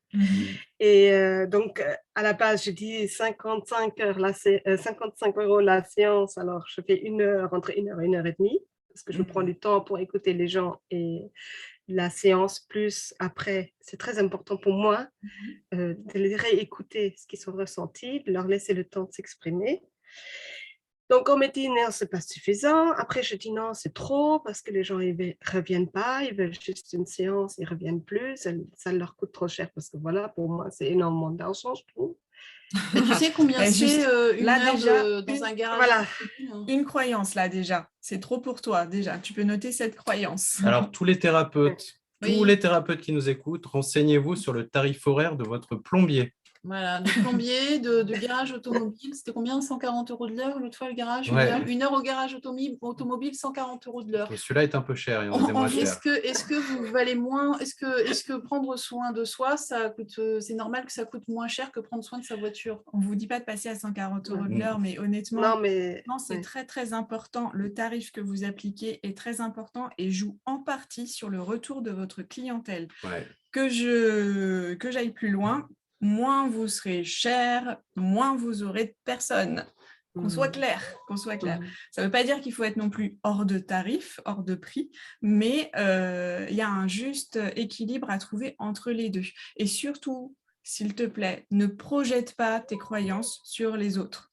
Et donc, à la base, j'ai dit 55 € la séance. Alors, je fais 1 heure, entre 1 heure et 1 heure et demie, parce que je prends du temps pour écouter les gens. Et la séance, plus après, c'est très important pour moi de les réécouter, ce qu'ils sont ressentis, de leur laisser le temps de s'exprimer. Donc, on me dit non, c'est pas suffisant. Après, je dis non, c'est trop parce que les gens ne reviennent pas. Ils veulent juste une séance, ils ne reviennent plus. Ça leur coûte trop cher parce que voilà, pour moi, c'est énormément d'argent, je trouve. Mais tu sais combien c'est une heure déjà, dans un garage? Voilà. Une croyance, là, déjà. C'est trop pour toi, déjà. Tu peux noter cette croyance. Alors, tous les thérapeutes qui nous écoutent, renseignez-vous sur le tarif horaire de votre plombier. Voilà, de plombier, de garage automobile, c'était combien? 140 € de l'heure, l'autre fois, le garage? Une heure au garage automobile, 140 € de l'heure. Celui-là est un peu cher, il y en a des moins chers. Est-ce que vous valez moins? Est-ce que prendre soin de soi, c'est normal que ça coûte moins cher que prendre soin de sa voiture? On ne vous dit pas de passer à 140 € de l'heure, mais honnêtement, c'est très, très important. Le tarif que vous appliquez est très important et joue en partie sur le retour de votre clientèle. Que j'aille plus loin, moins vous serez cher, moins vous aurez de personnes. Qu'on soit clair. Ça ne veut pas dire qu'il faut être non plus hors de tarif, hors de prix, mais il y a un juste équilibre à trouver entre les deux. Et surtout, s'il te plaît, ne projette pas tes croyances sur les autres.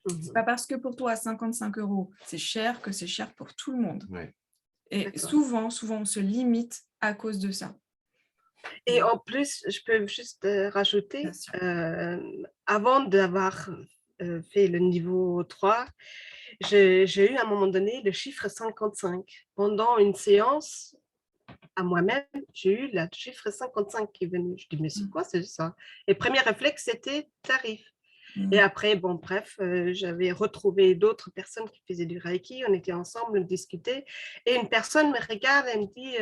Ce n'est pas parce que pour toi, 55 € c'est cher que c'est cher pour tout le monde. Et souvent, on se limite à cause de ça. Et en plus, je peux juste rajouter, avant d'avoir fait le niveau 3, j'ai eu à un moment donné le chiffre 55. Pendant une séance, à moi-même, j'ai eu le chiffre 55 qui est venu. Je dis, mais c'est quoi ça? Et le premier réflexe, c'était tarif. Et après, bon, bref, j'avais retrouvé d'autres personnes qui faisaient du Reiki. On était ensemble, on discutait. Et une personne me regarde et me dit,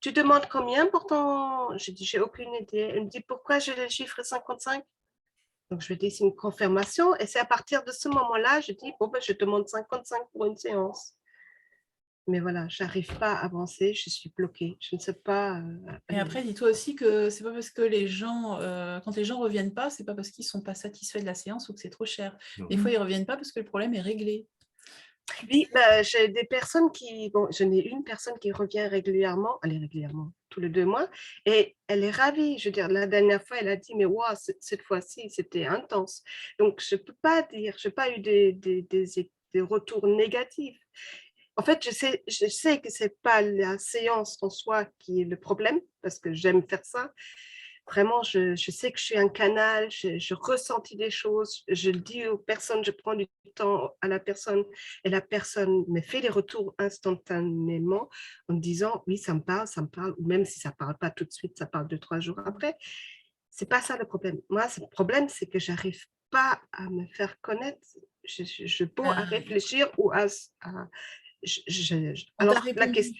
tu demandes combien pour ton... Je dis, j'ai aucune idée. Elle me dit, pourquoi j'ai le chiffre 55? Donc, je lui dis, c'est une confirmation. Et c'est à partir de ce moment-là, je dis, bon, ben, je demande 55 pour une séance. Mais voilà, je n'arrive pas à avancer, je suis bloquée, je ne sais pas. Et après, dis-toi aussi que c'est pas parce que les gens, quand les gens ne reviennent pas, c'est pas parce qu'ils ne sont pas satisfaits de la séance ou que c'est trop cher. Des fois, ils ne reviennent pas parce que le problème est réglé. Oui, j'ai des personnes j'en ai une personne qui revient régulièrement, tous les 2 mois, et elle est ravie. Je veux dire, la dernière fois, elle a dit, mais wow, cette fois-ci, c'était intense. Donc, je ne peux pas dire, je n'ai pas eu des retours négatifs. En fait, je sais que ce n'est pas la séance en soi qui est le problème, parce que j'aime faire ça. Vraiment, je sais que je suis un canal, je ressentis des choses, je le dis aux personnes, je prends du temps à la personne et la personne me fait des retours instantanément en me disant « oui, ça me parle », ou même si ça ne parle pas tout de suite, ça parle 2-3 jours après. Ce n'est pas ça le problème. Moi, le problème, c'est que je n'arrive pas à me faire connaître. Je peux à réfléchir ou à alors, la question...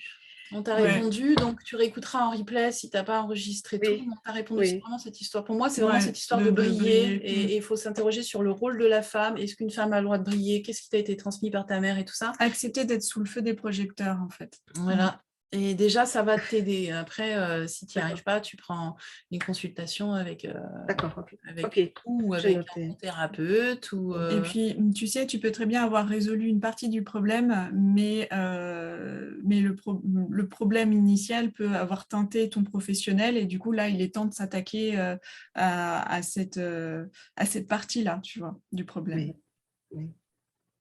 On t'a répondu, donc tu réécouteras en replay si tu n'as pas enregistré tout. On t'a répondu, c'est vraiment cette histoire. Pour moi, c'est vraiment cette histoire de briller. Et il faut s'interroger sur le rôle de la femme. Est-ce qu'une femme a le droit de briller? Qu'est-ce qui t'a été transmis par ta mère et tout ça? Accepter d'être sous le feu des projecteurs, en fait. Voilà. Et déjà, ça va t'aider. Après, si tu n'y arrives pas, tu prends une consultation avec, D'accord, ok. avec Ok, ou j'ai avec noté. un thérapeute. Et puis, tu sais, tu peux très bien avoir résolu une partie du problème, mais le problème initial peut avoir teinté ton professionnel et du coup, là, il est temps de s'attaquer à cette partie-là, tu vois, du problème. Oui, oui.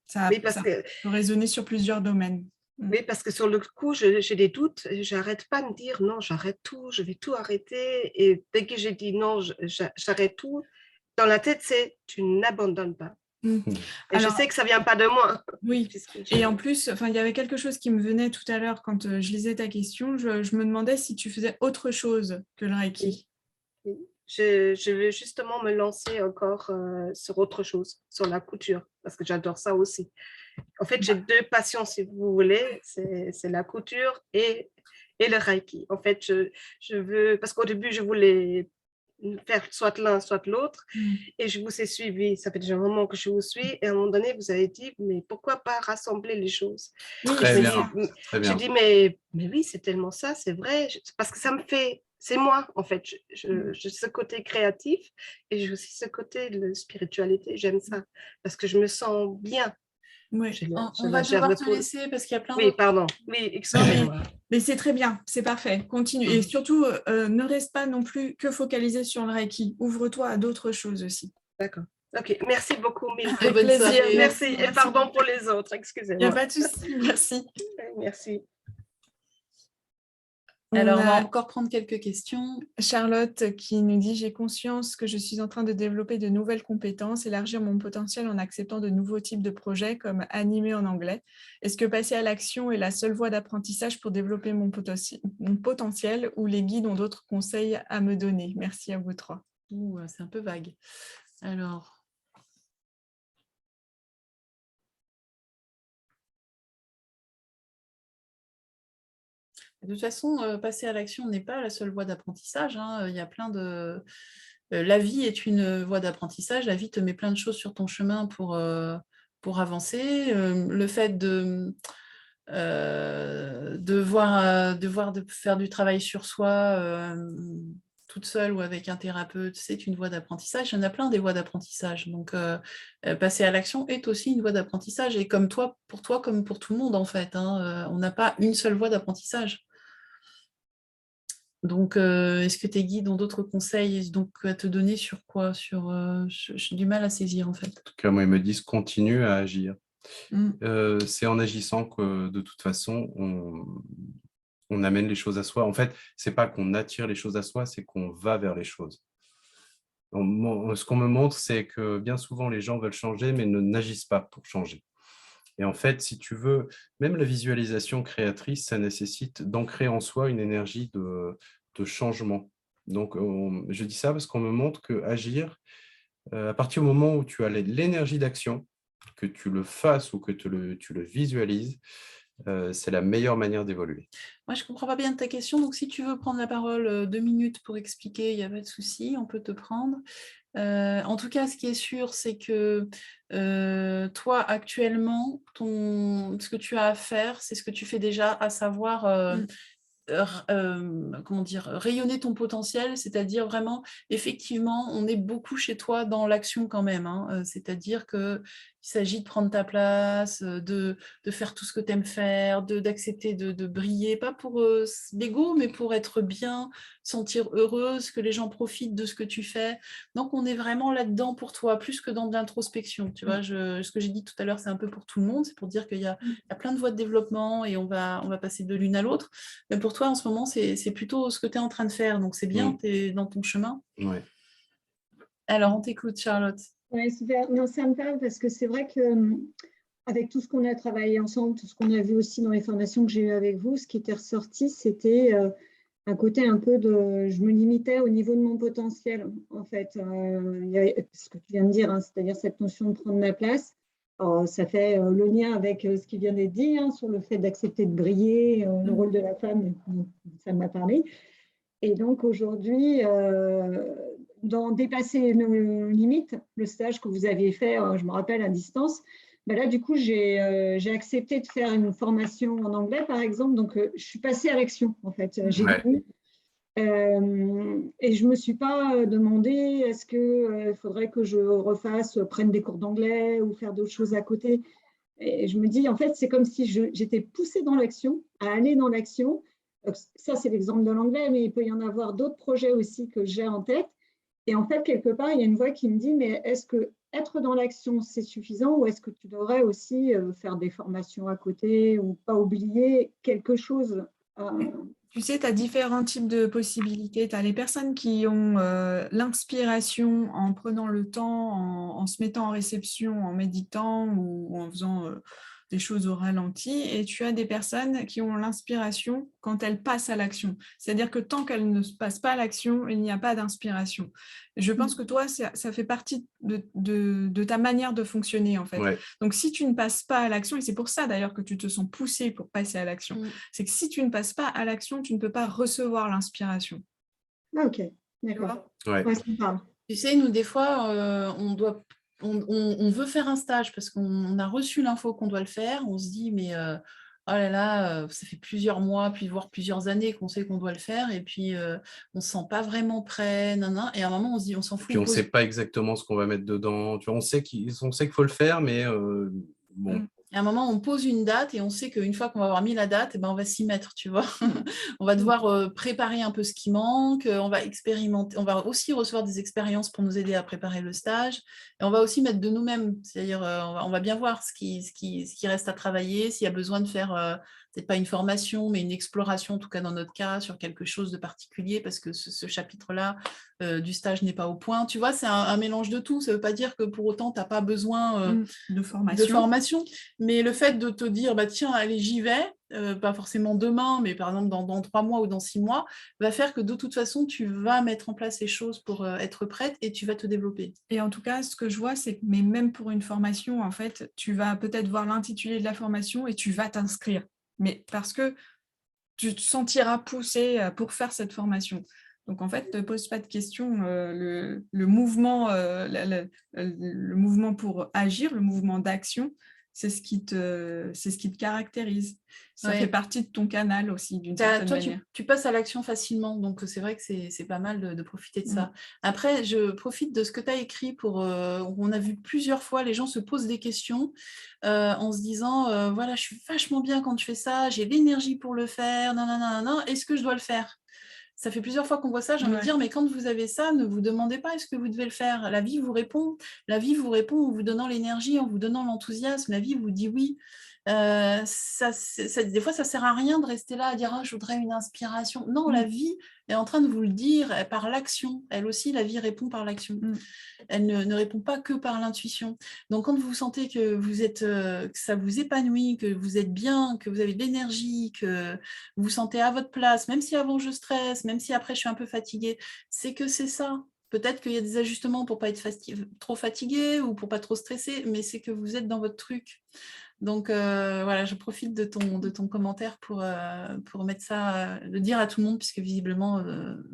Ça Oui, parce ça que, peut résonner sur plusieurs domaines. oui, parce que sur le coup, j'ai des doutes. J'arrête pas de me dire non, j'arrête tout, je vais tout arrêter. Et dès que j'ai dit non, j'arrête tout, dans la tête, c'est tu n'abandonnes pas. Mm. Et je Alors, sais que ça vient pas de moi. oui, puisque et en plus, il y avait quelque chose qui me venait tout à l'heure quand je lisais ta question. Je me demandais si tu faisais autre chose que le Reiki. Oui. Je vais justement me lancer encore sur autre chose, sur la couture, parce que j'adore ça aussi. En fait, j'ai deux passions, si vous voulez, c'est la couture et le Reiki. En fait, je veux, parce qu'au début, je voulais faire soit l'un, soit l'autre, et je vous ai suivi. Ça fait déjà un moment que je vous suis, et à un moment donné, vous avez dit, mais pourquoi pas rassembler les choses? Oui, Très c'est bien, ça. très J'ai bien. dit, mais oui, c'est tellement ça, c'est vrai, parce que ça me fait, c'est moi, en fait. J'ai ce côté créatif et j'ai aussi ce côté de spiritualité. J'aime ça parce que je me sens bien. Oui. On va devoir te laisser parce qu'il y a plein Oui, d'autres. pardon. Oui, Non, excusez-moi. mais c'est très bien, c'est parfait. Continue. Et surtout, ne reste pas non plus que focalisé sur le Reiki. Ouvre-toi à d'autres choses aussi. D'accord. Ok, merci beaucoup, Mille. Avec bonne plaisir. soirée. Merci. Et pardon pour les autres, Il n'y a excusez-moi. pas de souci. Merci. Merci. Alors, on va a encore prendre quelques questions. Charlotte qui nous dit « J'ai conscience que je suis en train de développer de nouvelles compétences, élargir mon potentiel en acceptant de nouveaux types de projets comme animer en anglais. Est-ce que passer à l'action est la seule voie d'apprentissage pour développer mon potentiel ou les guides ont d'autres conseils à me donner? Merci à vous trois. » C'est un peu vague. Alors... De toute façon, passer à l'action n'est pas la seule voie d'apprentissage. Il y a plein de... La vie est une voie d'apprentissage. La vie te met plein de choses sur ton chemin pour avancer. Le fait de faire du travail sur soi toute seule ou avec un thérapeute, c'est une voie d'apprentissage. Il y en a plein des voies d'apprentissage. Donc, passer à l'action est aussi une voie d'apprentissage. Et comme toi, comme pour tout le monde, en fait. On n'a pas une seule voie d'apprentissage. Donc, est-ce que tes guides ont d'autres conseils donc, à te donner sur quoi? J'ai du mal à saisir, en fait. En tout cas, moi, ils me disent continue à agir. C'est en agissant que, de toute façon, on amène les choses à soi. En fait, ce n'est pas qu'on attire les choses à soi, c'est qu'on va vers les choses. Ce qu'on me montre, c'est que bien souvent, les gens veulent changer, mais ne n'agissent pas pour changer. Et en fait, si tu veux, même la visualisation créatrice, ça nécessite d'ancrer en soi une énergie de changement. Donc, je dis ça parce qu'on me montre qu'agir, à partir du moment où tu as l'énergie d'action, que tu le fasses ou que tu le visualises, c'est la meilleure manière d'évoluer. Moi, je ne comprends pas bien ta question, donc si tu veux prendre la parole 2 minutes pour expliquer, il n'y a pas de souci, on peut te prendre. En tout cas, ce qui est sûr, c'est que toi, actuellement, ce que tu as à faire, c'est ce que tu fais déjà, à savoir comment dire, rayonner ton potentiel, c'est-à-dire vraiment, effectivement, on est beaucoup chez toi dans l'action quand même, c'est-à-dire qu'il s'agit de prendre ta place, de faire tout ce que tu aimes faire, d'accepter de briller, pas pour l'ego, mais pour être bien, sentir heureuse, que les gens profitent de ce que tu fais. Donc, on est vraiment là-dedans pour toi, plus que dans de l'introspection. Tu vois, ce que j'ai dit tout à l'heure, c'est un peu pour tout le monde, c'est pour dire qu'il y a plein de voies de développement et on va passer de l'une à l'autre. Mais pour toi, en ce moment, c'est plutôt ce que tu es en train de faire. Donc, c'est bien, tu es dans ton chemin. Ouais. Alors, on t'écoute, Charlotte. Oui, super. Non, ça me parle parce que c'est vrai que avec tout ce qu'on a travaillé ensemble, tout ce qu'on a vu aussi dans les formations que j'ai eues avec vous, ce qui était ressorti, c'était un côté un peu de... Je me limitais au niveau de mon potentiel, en fait. Il y avait ce que tu viens de dire, c'est-à-dire cette notion de prendre ma place. Alors, ça fait le lien avec ce qui vient d'être dit, sur le fait d'accepter de briller, le rôle de la femme, ça m'a parlé. Et donc aujourd'hui, dans dépasser nos limites, le stage que vous aviez fait, je me rappelle à distance, ben là, du coup, j'ai accepté de faire une formation en anglais, par exemple. Donc, je suis passée à l'action, en fait. J'ai Ouais. dit, et je ne me suis pas demandé est-ce qu'il faudrait que je prenne des cours d'anglais ou faire d'autres choses à côté. Et je me dis, en fait, c'est comme si j'étais poussée dans l'action, à aller dans l'action. Ça, c'est l'exemple de l'anglais, mais il peut y en avoir d'autres projets aussi que j'ai en tête. Et en fait, quelque part, il y a une voix qui me dit, mais est-ce que être dans l'action, c'est suffisant ou est-ce que tu devrais aussi faire des formations à côté ou pas oublier quelque chose Tu sais, tu as différents types de possibilités. Tu as les personnes qui ont l'inspiration en prenant le temps, en se mettant en réception, en méditant ou en faisant des choses au ralenti. Et tu as des personnes qui ont l'inspiration quand elles passent à l'action. C'est-à-dire que tant qu'elles ne passent pas à l'action, il n'y a pas d'inspiration. Je pense que toi, ça fait partie de ta manière de fonctionner, en fait. Ouais. Donc, si tu ne passes pas à l'action, et c'est pour ça d'ailleurs que tu te sens poussé pour passer à l'action, c'est que si tu ne passes pas à l'action, tu ne peux pas recevoir l'inspiration. Ah, ok, d'accord. Ouais. Ouais, ça me parle. Tu sais, nous, des fois, on veut faire un stage parce qu'on a reçu l'info qu'on doit le faire. On se dit, mais oh là là, ça fait plusieurs mois, puis voire plusieurs années qu'on sait qu'on doit le faire. Et puis, on ne se sent pas vraiment prêt. Nan. Et à un moment, on se dit, on s'en fout. Puis on ne sait pas exactement ce qu'on va mettre dedans. Tu vois, on sait qu'il faut le faire, mais bon. Et à un moment, on pose une date et on sait qu'une fois qu'on va avoir mis la date, eh ben, on va s'y mettre, tu vois. On va devoir préparer un peu ce qui manque, on va expérimenter, on va aussi recevoir des expériences pour nous aider à préparer le stage. Et on va aussi mettre de nous-mêmes, c'est-à-dire on va bien voir ce qui reste à travailler, s'il y a besoin de faire peut-être pas une formation, mais une exploration, en tout cas dans notre cas, sur quelque chose de particulier, parce que ce chapitre-là du stage n'est pas au point. Tu vois, c'est un mélange de tout. Ça ne veut pas dire que pour autant, tu n'as pas besoin de formation. Mais le fait de te dire, bah, tiens, allez, j'y vais, pas forcément demain, mais par exemple dans 3 mois ou dans 6 mois, va faire que de toute façon, tu vas mettre en place ces choses pour être prête et tu vas te développer. Et en tout cas, ce que je vois, c'est que mais même pour une formation, en fait, tu vas peut-être voir l'intitulé de la formation et tu vas t'inscrire. Mais parce que tu te sentiras poussé pour faire cette formation. Donc, en fait, ne te pose pas de questions. Le mouvement, le mouvement pour agir, le mouvement d'action, c'est ce qui te caractérise. Ça fait partie de ton canal aussi, d'une certaine manière. Tu passes à l'action facilement, donc c'est vrai que c'est pas mal de profiter de ça. Après, je profite de ce que tu as écrit on a vu plusieurs fois, les gens se posent des questions en se disant, voilà, je suis vachement bien quand je fais ça, j'ai l'énergie pour le faire, est-ce que je dois le faire ? Ça fait plusieurs fois qu'on voit ça, j'ai envie de dire, mais quand vous avez ça, ne vous demandez pas est-ce que vous devez le faire. La vie vous répond en vous donnant l'énergie, en vous donnant l'enthousiasme. La vie vous dit oui. Des fois, ça ne sert à rien de rester là à dire je voudrais une inspiration. Non, la vie est en train de vous le dire par l'action. Elle aussi, la vie répond par l'action. Elle ne répond pas que par l'intuition. Donc, quand vous sentez que que ça vous épanouit, que vous êtes bien, que vous avez de l'énergie, que vous vous sentez à votre place, même si avant je stresse, même si après je suis un peu fatiguée, c'est que c'est ça. Peut-être qu'il y a des ajustements pour ne pas être trop fatigué ou pour ne pas trop stresser, mais c'est que vous êtes dans votre truc. Donc voilà, je profite de ton commentaire pour mettre ça, le dire à tout le monde, puisque visiblement,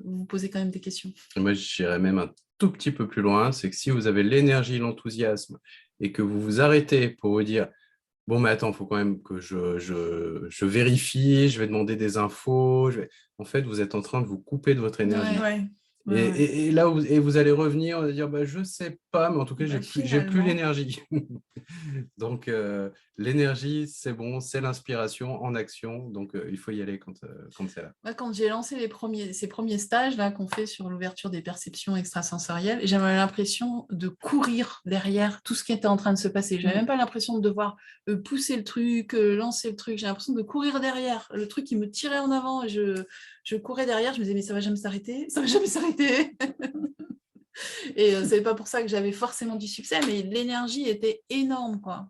vous vous posez quand même des questions. Moi, j'irais même un tout petit peu plus loin, c'est que si vous avez l'énergie, l'enthousiasme, et que vous vous arrêtez pour vous dire « Bon, mais attends, il faut quand même que je vérifie, je vais demander des infos. » En fait, vous êtes en train de vous couper de votre énergie. Et là, vous allez revenir et dire je ne sais pas, mais en tout cas, j'ai plus l'énergie. Donc, l'énergie, c'est bon, c'est l'inspiration en action. Donc, il faut y aller quand c'est là. Moi, quand j'ai lancé ces premiers stages là qu'on fait sur l'ouverture des perceptions extrasensorielles, j'avais l'impression de courir derrière tout ce qui était en train de se passer. Je n'avais même pas l'impression de devoir pousser le truc, lancer le truc. J'ai l'impression de courir derrière. Le truc qui me tirait en avant, et je courais derrière. Je me disais, mais ça ne va jamais s'arrêter. Ça ne va jamais s'arrêter. Et ce n'est pas pour ça que j'avais forcément du succès, mais l'énergie était énorme, quoi.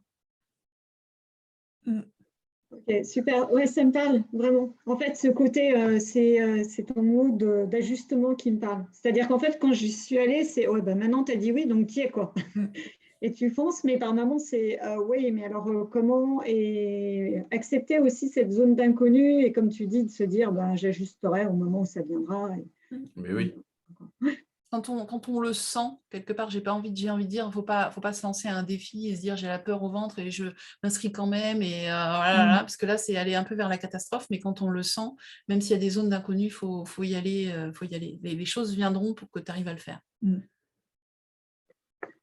Ok, super. Ouais, ça me parle, vraiment. En fait, ce côté, c'est ton mot d'ajustement qui me parle. C'est-à-dire qu'en fait, quand j'y suis allée, c'est maintenant, tu as dit oui, donc tu y es, quoi. Et tu fonces, mais par moments, c'est oui, mais alors comment ? Et accepter aussi cette zone d'inconnu, et comme tu dis, de se dire, j'ajusterai au moment où ça viendra. Mais oui. quand on le sent, quelque part, j'ai envie de dire, faut pas se lancer à un défi et se dire j'ai la peur au ventre et je m'inscris quand même et voilà, parce que là c'est aller un peu vers la catastrophe, mais quand on le sent, même s'il y a des zones d'inconnu, faut y aller, Les choses viendront pour que tu arrives à le faire.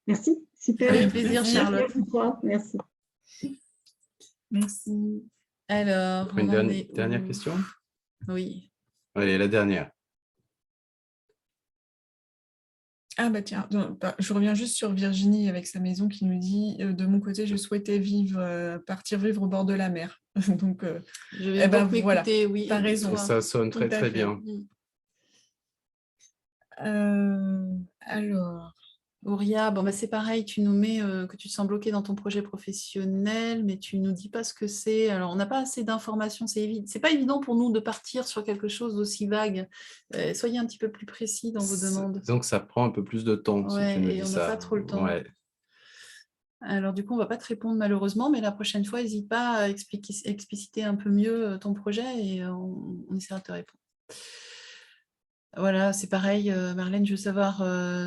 Merci, super. Avec plaisir, Charlotte. Merci. Merci. Alors, Une dernière question? Oui. Allez, la dernière. Ah bah tiens, je reviens juste sur Virginie avec sa maison qui nous dit de mon côté, je souhaitais partir vivre au bord de la mer. Donc, je vais beaucoup voilà, écouter, oui. T'as raison. Ça sonne très très bien. Alors, Auria, c'est pareil, tu nous mets que tu te sens bloqué dans ton projet professionnel, mais tu nous dis pas ce que c'est. Alors, on n'a pas assez d'informations, c'est pas évident pour nous de partir sur quelque chose d'aussi vague. Soyez un petit peu plus précis dans vos demandes. Donc, ça prend un peu plus de temps, si tu nous dis et on ça. n'a pas trop le temps. Ouais. Alors, du coup, on va pas te répondre malheureusement, mais la prochaine fois, n'hésite pas à expliciter un peu mieux ton projet et on essaiera de te répondre. Voilà, c'est pareil, Marlène, je veux savoir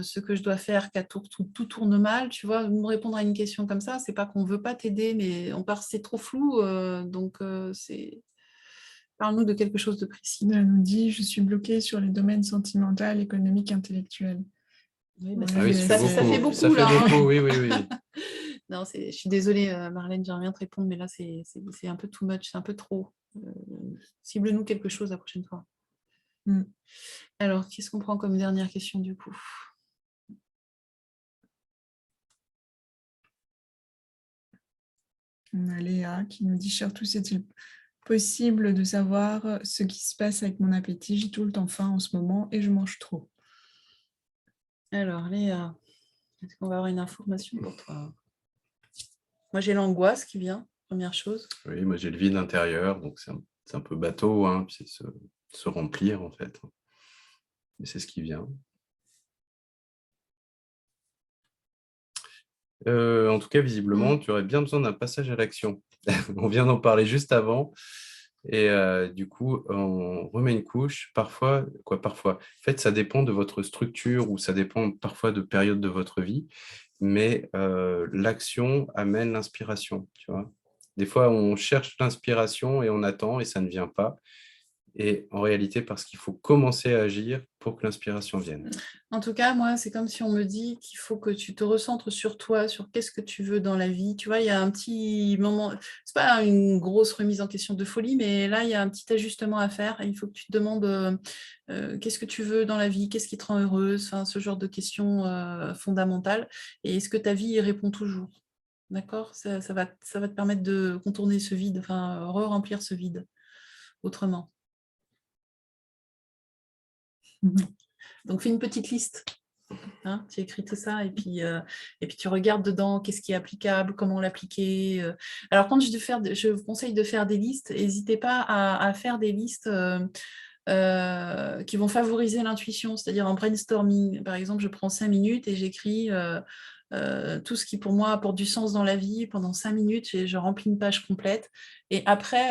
ce que je dois faire, tout tourne mal, tu vois, nous répondre à une question comme ça, c'est pas qu'on veut pas t'aider, mais c'est trop flou, donc parle-nous de quelque chose de précis. Elle nous dit, je suis bloquée sur les domaines sentimental, économique, intellectuel. Oui, ça fait beaucoup, ça fait là. beaucoup, oui. Non, je suis désolée, Marlène, j'aimerais bien te répondre, mais là, c'est un peu too much, c'est un peu trop. Cible-nous quelque chose la prochaine fois. Alors, qu'est-ce qu'on prend comme dernière question du coup? On a Léa qui nous dit, cher tous, est-il possible de savoir ce qui se passe avec mon appétit? J'ai tout le temps faim en ce moment et je mange trop. Alors, Léa, est-ce qu'on va avoir une information pour toi? Moi, j'ai l'angoisse qui vient, première chose. Oui, moi j'ai le vide intérieur, donc c'est un peu bateau, hein, c'est se remplir en fait. Et c'est ce qui vient. En tout cas, visiblement, tu aurais bien besoin d'un passage à l'action. On vient d'en parler juste avant. Et du coup, on remet une couche. Parfois. En fait, ça dépend de votre structure ou ça dépend parfois de périodes de votre vie. Mais l'action amène l'inspiration, tu vois. Des fois, on cherche l'inspiration et on attend et ça ne vient pas. Et en réalité, parce qu'il faut commencer à agir pour que l'inspiration vienne. En tout cas, moi, c'est comme si on me dit qu'il faut que tu te recentres sur toi, sur qu'est-ce que tu veux dans la vie. Tu vois, il y a un petit moment, c'est pas une grosse remise en question de folie, mais là, il y a un petit ajustement à faire. Et il faut que tu te demandes qu'est-ce que tu veux dans la vie, qu'est-ce qui te rend heureuse, enfin, ce genre de questions fondamentales. Et est-ce que ta vie y répond toujours? D'accord, ça va te permettre de contourner ce vide, enfin, re-remplir ce vide autrement. Donc, fais une petite liste. Hein, tu écris tout ça et puis tu regardes dedans qu'est-ce qui est applicable, comment l'appliquer. Alors, quand je vous conseille de faire des listes, n'hésitez pas à faire des listes qui vont favoriser l'intuition, c'est-à-dire en brainstorming. Par exemple, je prends 5 minutes et j'écris tout ce qui pour moi apporte du sens dans la vie pendant 5 minutes et je remplis une page complète et après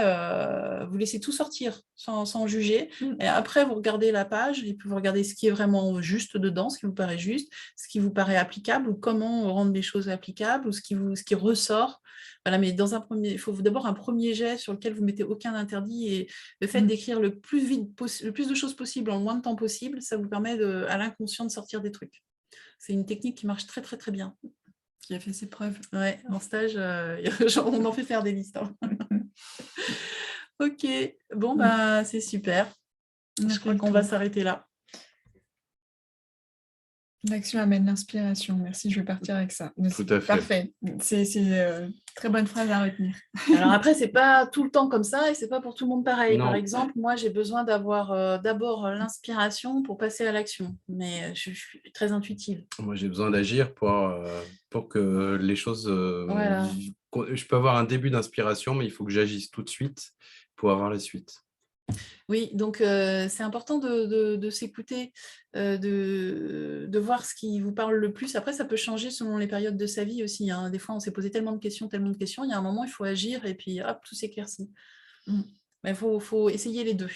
vous laissez tout sortir sans juger et après vous regardez la page et puis vous regardez ce qui est vraiment juste dedans, ce qui vous paraît juste, ce qui vous paraît applicable ou comment rendre les choses applicables ou ce qui ressort. Voilà, mais il faut d'abord un premier jet sur lequel vous mettez aucun interdit et le fait d'écrire le plus de choses possible en le moins de temps possible, ça vous permet à l'inconscient de sortir des trucs. C'est une technique qui marche très, très, très bien. Qui a fait ses preuves. Ouais, en stage, on en fait faire des listes. Hein. Ok, bon, c'est super. Je crois qu'on va s'arrêter là. L'action amène l'inspiration. Merci, je vais partir avec ça. Tout à fait. Parfait. C'est très bonne phrase à retenir. Alors après, c'est pas tout le temps comme ça et c'est pas pour tout le monde pareil. Non. Par exemple, moi, j'ai besoin d'avoir d'abord l'inspiration pour passer à l'action. Mais je suis très intuitive. Moi, j'ai besoin d'agir pour que les choses... Voilà. Je peux avoir un début d'inspiration, mais il faut que j'agisse tout de suite pour avoir la suite. Oui, donc c'est important de s'écouter, de voir ce qui vous parle le plus. Après, ça peut changer selon les périodes de sa vie aussi. Hein. Des fois, on s'est posé tellement de questions. Il y a un moment, il faut agir et puis hop, tout s'éclaircit. Mais faut essayer les deux.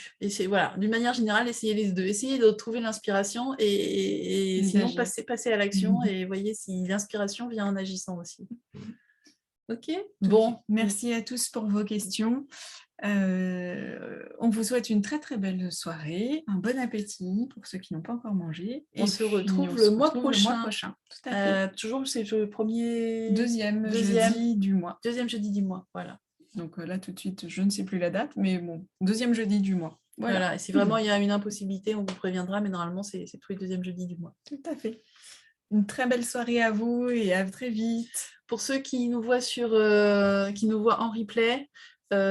Voilà, d'une manière générale, essayez les deux. Essayez de trouver l'inspiration et sinon passez à l'action et voyez si l'inspiration vient en agissant aussi. Ok. Bon, merci à tous pour vos questions. On vous souhaite une très très belle soirée, un bon appétit pour ceux qui n'ont pas encore mangé. On se retrouve le mois prochain. Tout à fait. Toujours, c'est le deuxième jeudi du mois. Deuxième jeudi du mois, voilà. Donc là, tout de suite, je ne sais plus la date, mais bon, deuxième jeudi du mois. Voilà. Et si vraiment il y a une impossibilité, on vous préviendra, mais normalement, c'est tous les deuxièmes jeudis du mois. Tout à fait. Une très belle soirée à vous et à très vite. Pour ceux qui nous voient qui nous voient en replay,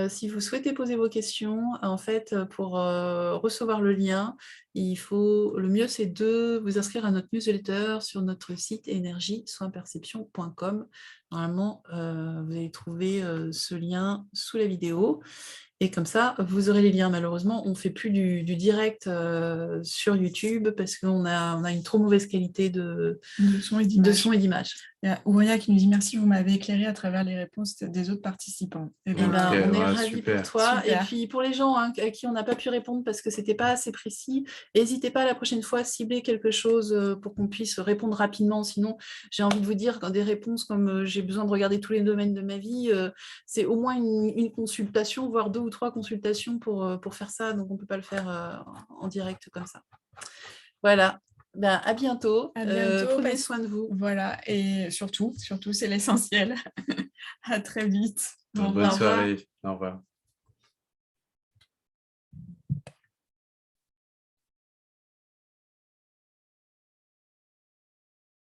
si vous souhaitez poser vos questions, en fait, pour recevoir le lien, le mieux c'est de vous inscrire à notre newsletter sur notre site énergie-perception.com. Normalement, vous allez trouver ce lien sous la vidéo. Et comme ça, vous aurez les liens. Malheureusement, on ne fait plus du direct sur YouTube parce qu'on a une trop mauvaise qualité de son et d'image. Il y a Ouria qui nous dit merci, vous m'avez éclairé à travers les réponses des autres participants. On est ravis pour toi. Super. Et puis pour les gens à qui on n'a pas pu répondre parce que ce n'était pas assez précis, n'hésitez pas la prochaine fois à cibler quelque chose pour qu'on puisse répondre rapidement. Sinon, j'ai envie de vous dire, quand des réponses comme j'ai besoin de regarder tous les domaines de ma vie, c'est au moins une consultation, voire 2 ou 3 consultations pour faire ça. Donc on ne peut pas le faire en direct comme ça. Voilà. À bientôt. Prenez soin de vous. Voilà, et surtout, c'est l'essentiel. À très vite. Bonne soirée. Au revoir.